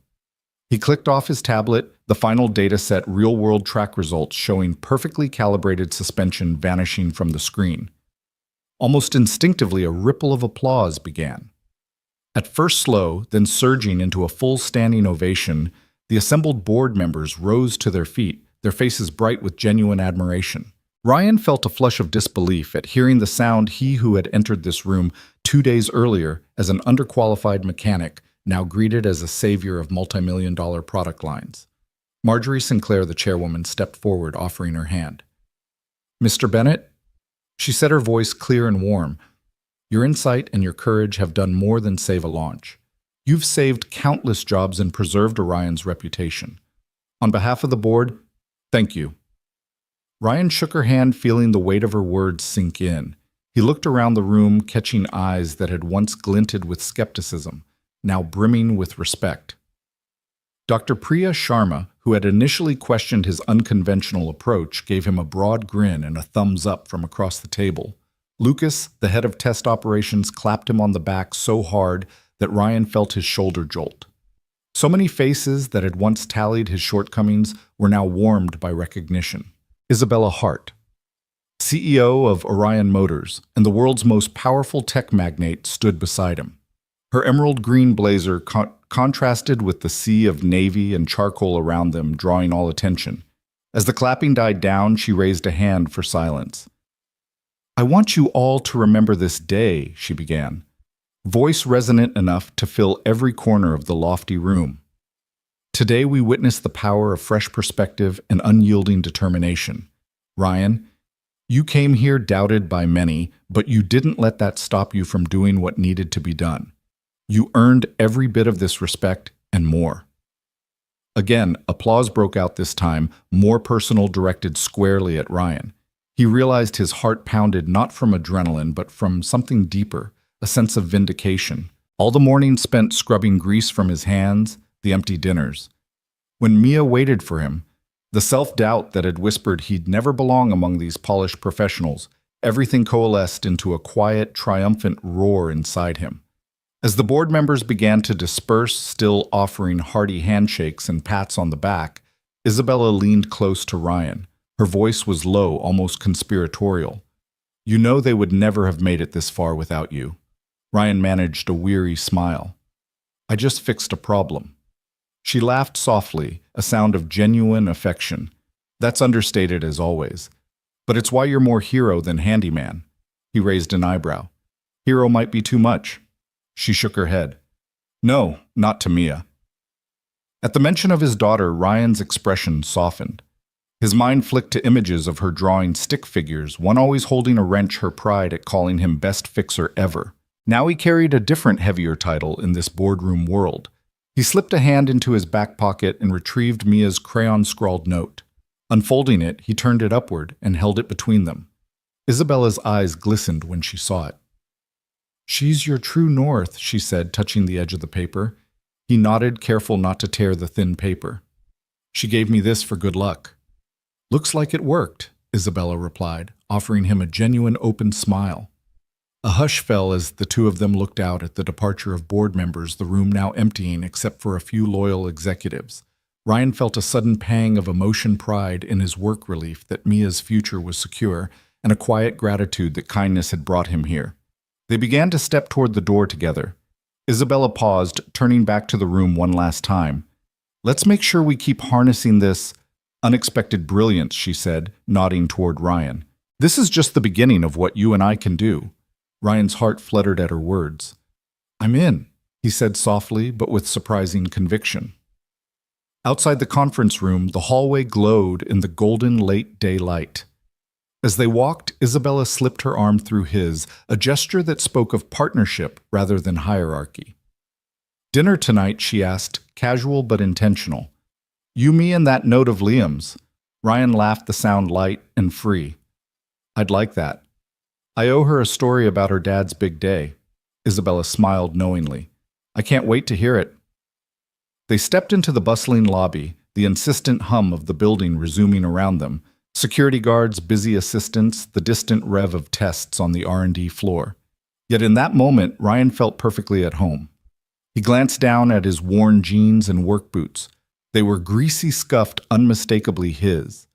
He clicked off his tablet, the final dataset, real-world track results showing perfectly calibrated suspension vanishing from the screen. Almost instinctively, a ripple of applause began. At first slow, then surging into a full standing ovation, the assembled board members rose to their feet, their faces bright with genuine admiration. Ryan felt a flush of disbelief at hearing the sound he who had entered this room 2 days earlier as an underqualified mechanic, now greeted as a savior of multi-million-dollar product lines. Marjorie Sinclair, the chairwoman, stepped forward, offering her hand. "Mr. Bennett?" She said, her voice clear and warm. "Your insight and your courage have done more than save a launch. You've saved countless jobs and preserved Orion's reputation. On behalf of the board, thank you." Ryan shook her hand, feeling the weight of her words sink in. He looked around the room, catching eyes that had once glinted with skepticism, now brimming with respect. Dr. Priya Sharma, who had initially questioned his unconventional approach, gave him a broad grin and a thumbs up from across the table. Lucas, the head of test operations, clapped him on the back so hard that Ryan felt his shoulder jolt. So many faces that had once tallied his shortcomings were now warmed by recognition. Isabella Hart, CEO of Orion Motors and the world's most powerful tech magnate, stood beside him. Her emerald green blazer contrasted with the sea of navy and charcoal around them, drawing all attention. As the clapping died down, she raised a hand for silence. "I want you all to remember this day," she began, voice resonant enough to fill every corner of the lofty room. "Today we witness the power of fresh perspective and unyielding determination. Ryan, you came here doubted by many, but you didn't let that stop you from doing what needed to be done. You earned every bit of this respect and more." Again, applause broke out, this time more personal, directed squarely at Ryan. He realized his heart pounded not from adrenaline, but from something deeper, a sense of vindication. All the morning spent scrubbing grease from his hands, the empty dinners. When Mia waited for him, the self-doubt that had whispered he'd never belong among these polished professionals, everything coalesced into a quiet, triumphant roar inside him. As the board members began to disperse, still offering hearty handshakes and pats on the back, Isabella leaned close to Ryan. Her voice was low, almost conspiratorial. "You know they would never have made it this far without you." Ryan managed a weary smile. "I just fixed a problem." She laughed softly, a sound of genuine affection. "That's understated as always. But it's why you're more hero than handyman." He raised an eyebrow. "Hero might be too much." She shook her head. "No, not to Mia." At the mention of his daughter, Ryan's expression softened. His mind flicked to images of her drawing stick figures, one always holding a wrench, her pride at calling him best fixer ever. Now he carried a different, heavier title in this boardroom world. He slipped a hand into his back pocket and retrieved Mia's crayon-scrawled note. Unfolding it, he turned it upward and held it between them. Isabella's eyes glistened when she saw it. "She's your true north," she said, touching the edge of the paper. He nodded, careful not to tear the thin paper. "She gave me this for good luck." "Looks like it worked," Isabella replied, offering him a genuine open smile. A hush fell as the two of them looked out at the departure of board members, the room now emptying except for a few loyal executives. Ryan felt a sudden pang of emotion, pride in his work relief that Mia's future was secure, and a quiet gratitude that kindness had brought him here. They began to step toward the door together. Isabella paused, turning back to the room one last time. "Let's make sure we keep harnessing this unexpected brilliance," she said, nodding toward Ryan. "This is just the beginning of what you and I can do." Ryan's heart fluttered at her words. "I'm in," he said softly, but with surprising conviction. Outside the conference room, the hallway glowed in the golden late daylight. As they walked, Isabella slipped her arm through his, a gesture that spoke of partnership rather than hierarchy. "Dinner tonight," she asked, casual but intentional. "You, me, and that note of Liam's." Ryan laughed, the sound light and free. "I'd like that. I owe her a story about her dad's big day." Isabella smiled knowingly. "I can't wait to hear it." They stepped into the bustling lobby, the insistent hum of the building resuming around them. Security guards, busy assistants, the distant rev of tests on the R&D floor. Yet in that moment, Ryan felt perfectly at home. He glanced down at his worn jeans and work boots. They were greasy, scuffed, unmistakably his.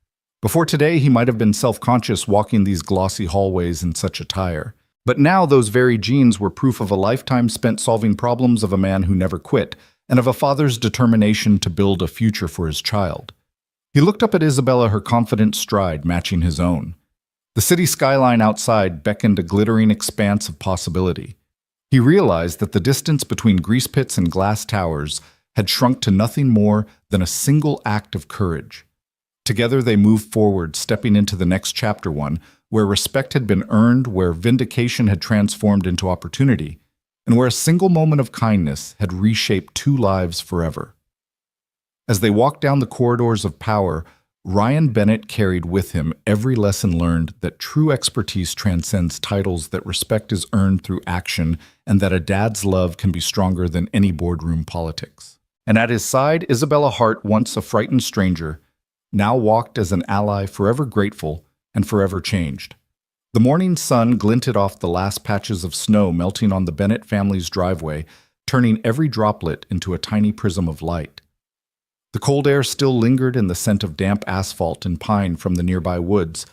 Before today, he might have been self-conscious walking these glossy hallways in such attire. But now those very jeans were proof of a lifetime spent solving problems, of a man who never quit, and of a father's determination to build a future for his child. He looked up at Isabella, her confident stride matching his own. The city skyline outside beckoned a glittering expanse of possibility. He realized that the distance between grease pits and glass towers had shrunk to nothing more than a single act of courage. Together they moved forward, stepping into the next chapter, one where respect had been earned, where vindication had transformed into opportunity, and where a single moment of kindness had reshaped two lives forever. As they walked down the corridors of power, Ryan Bennett carried with him every lesson learned that true expertise transcends titles, that respect is earned through action, and that a dad's love can be stronger than any boardroom politics. And at his side, Isabella Hart, once a frightened stranger, now walked as an ally, forever grateful and forever changed. The morning sun glinted off the last patches of snow melting on the Bennett family's driveway, turning every droplet into a tiny prism of light. The cold air still lingered in the scent of damp asphalt and pine from the nearby woods,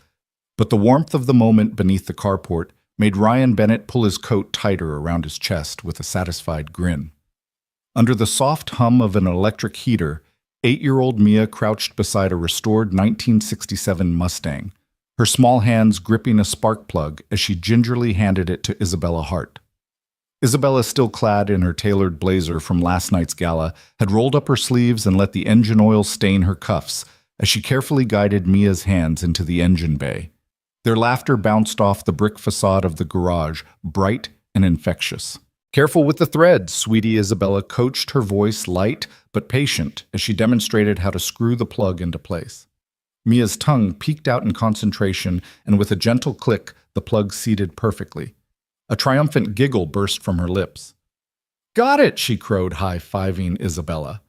but the warmth of the moment beneath the carport made Ryan Bennett pull his coat tighter around his chest with a satisfied grin. Under the soft hum of an electric heater, 8-year-old Mia crouched beside a restored 1967 Mustang, her small hands gripping a spark plug as she gingerly handed it to Isabella Hart. Isabella, still clad in her tailored blazer from last night's gala, had rolled up her sleeves and let the engine oil stain her cuffs as she carefully guided Mia's hands into the engine bay. Their laughter bounced off the brick facade of the garage, bright and infectious. "Careful with the threads, sweetie," Isabella coached, her voice light but patient as she demonstrated how to screw the plug into place. Mia's tongue peeked out in concentration, and with a gentle click, the plug seated perfectly. A triumphant giggle burst from her lips. "Got it!" she crowed, high-fiving Isabella.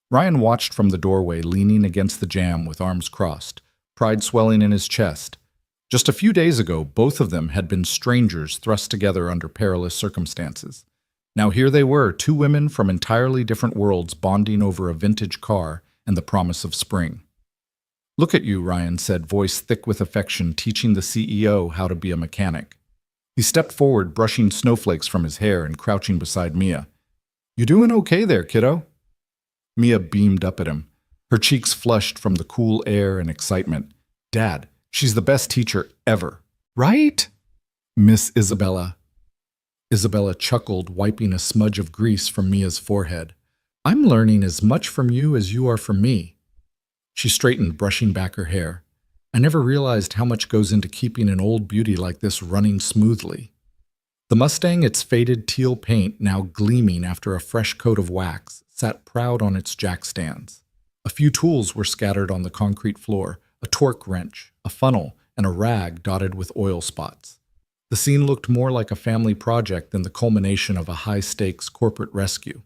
Ryan watched from the doorway, leaning against the jamb with arms crossed, pride swelling in his chest. Just a few days ago, both of them had been strangers thrust together under perilous circumstances. Now here they were, two women from entirely different worlds bonding over a vintage car and the promise of spring. "Look at you," Ryan said, voice thick with affection, teaching the CEO how to be a mechanic. He stepped forward, brushing snowflakes from his hair and crouching beside Mia. "You doing okay there, kiddo?" Mia beamed up at him. Her cheeks flushed from the cool air and excitement. "Dad, she's the best teacher ever." "Right? Miss Isabella." Isabella chuckled, wiping a smudge of grease from Mia's forehead. "I'm learning as much from you as you are from me." She straightened, brushing back her hair. "I never realized how much goes into keeping an old beauty like this running smoothly." The Mustang, its faded teal paint now gleaming after a fresh coat of wax, sat proud on its jack stands. A few tools were scattered on the concrete floor, a torque wrench, a funnel, and a rag dotted with oil spots. The scene looked more like a family project than the culmination of a high-stakes corporate rescue.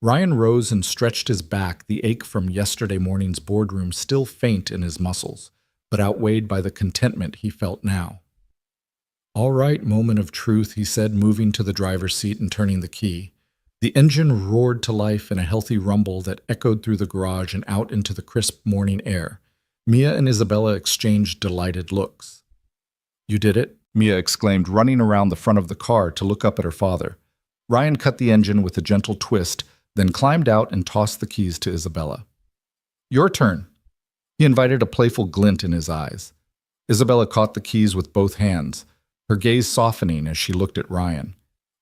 Ryan rose and stretched his back, the ache from yesterday morning's boardroom still faint in his muscles, but outweighed by the contentment he felt now. "All right, moment of truth," he said, moving to the driver's seat and turning the key. The engine roared to life in a healthy rumble that echoed through the garage and out into the crisp morning air. Mia and Isabella exchanged delighted looks. "You did it?" Mia exclaimed, running around the front of the car to look up at her father. Ryan cut the engine with a gentle twist, then climbed out and tossed the keys to Isabella. "Your turn." He invited a playful glint in his eyes. Isabella caught the keys with both hands, her gaze softening as she looked at Ryan.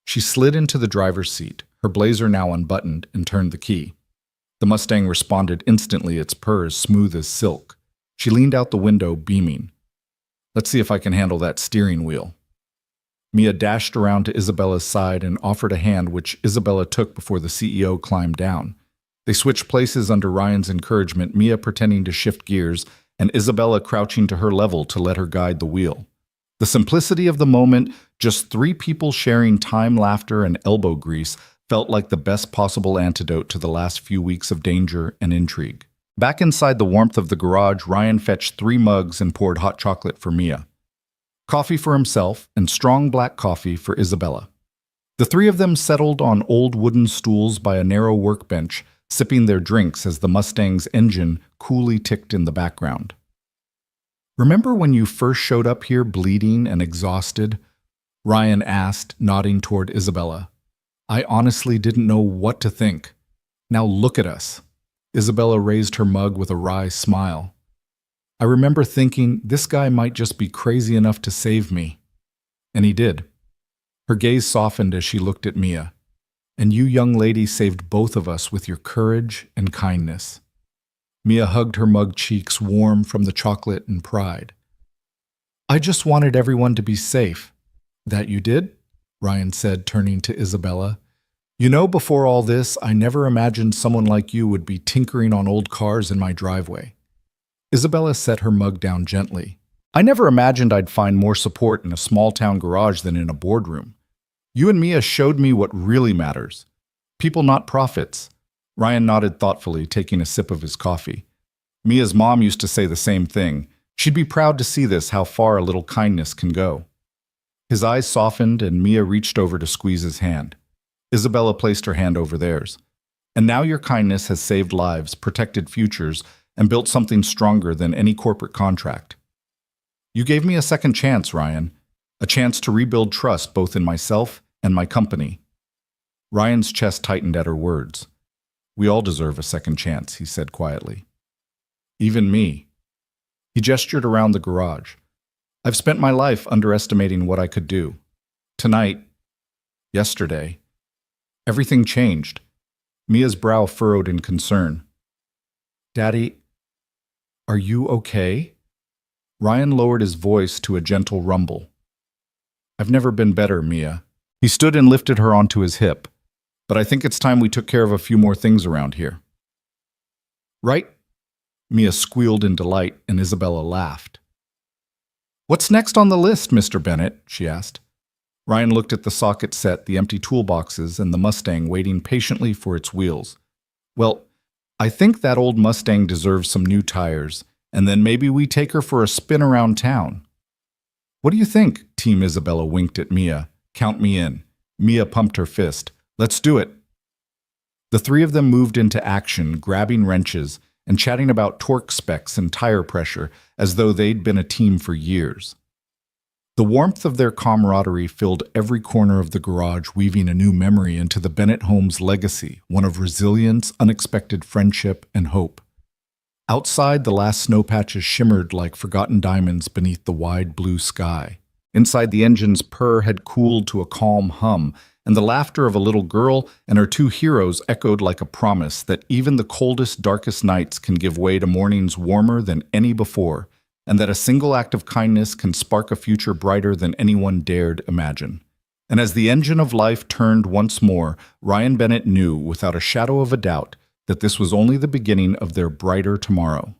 She slid into the driver's seat, her blazer now unbuttoned, and turned the key. The Mustang responded instantly, its purrs smooth as silk. She leaned out the window, beaming. "Let's see if I can handle that steering wheel." Mia dashed around to Isabella's side and offered a hand, which Isabella took before the CEO climbed down. They switched places under Ryan's encouragement, Mia pretending to shift gears and Isabella crouching to her level to let her guide the wheel. The simplicity of the moment, just three people sharing time, laughter, and elbow grease, felt like the best possible antidote to the last few weeks of danger and intrigue. Back inside the warmth of the garage, Ryan fetched 3 mugs and poured hot chocolate for Mia. Coffee for himself and strong black coffee for Isabella. The 3 of them settled on old wooden stools by a narrow workbench, sipping their drinks as the Mustang's engine coolly ticked in the background. "Remember when you first showed up here bleeding and exhausted?" Ryan asked, nodding toward Isabella. "I honestly didn't know what to think. Now look at us." Isabella raised her mug with a wry smile. "I remember thinking, this guy might just be crazy enough to save me." And he did. Her gaze softened as she looked at Mia. "And you young lady saved both of us with your courage and kindness." Mia hugged her mug cheeks warm from the chocolate and pride. "I just wanted everyone to be safe." "That you did?" Ryan said, turning to Isabella. "You know, before all this, I never imagined someone like you would be tinkering on old cars in my driveway." Isabella set her mug down gently. "I never imagined I'd find more support in a small-town garage than in a boardroom. You and Mia showed me what really matters. People, not profits." Ryan nodded thoughtfully, taking a sip of his coffee. Mia's mom used to say the same thing. She'd be proud to see this, how far a little kindness can go. His eyes softened, and Mia reached over to squeeze his hand. Isabella placed her hand over theirs. "And now your kindness has saved lives, protected futures, and built something stronger than any corporate contract. You gave me a second chance, Ryan, a chance to rebuild trust both in myself and my company." Ryan's chest tightened at her words. "We all deserve a second chance," he said quietly. "Even me." He gestured around the garage. "I've spent my life underestimating what I could do. Tonight, yesterday, everything changed." Mia's brow furrowed in concern. "Daddy, are you okay?" Ryan lowered his voice to a gentle rumble. "I've never been better, Mia." He stood and lifted her onto his hip. "But I think it's time we took care of a few more things around here." "Right?" Mia squealed in delight, and Isabella laughed. "What's next on the list, Mr. Bennett?" she asked. Ryan looked at the socket set, the empty toolboxes, and the Mustang waiting patiently for its wheels. "Well, I think that old Mustang deserves some new tires, and then maybe we take her for a spin around town." "What do you think?" Team Isabella winked at Mia. "Count me in." Mia pumped her fist. "Let's do it." The 3 of them moved into action, grabbing wrenches and chatting about torque specs and tire pressure as though they'd been a team for years. The warmth of their camaraderie filled every corner of the garage, weaving a new memory into the Bennett home's legacy, one of resilience, unexpected friendship, and hope. Outside, the last snow patches shimmered like forgotten diamonds beneath the wide blue sky. Inside, the engine's purr had cooled to a calm hum, and the laughter of a little girl and her 2 heroes echoed like a promise that even the coldest, darkest nights can give way to mornings warmer than any before, and that a single act of kindness can spark a future brighter than anyone dared imagine. And as the engine of life turned once more, Ryan Bennett knew, without a shadow of a doubt, that this was only the beginning of their brighter tomorrow.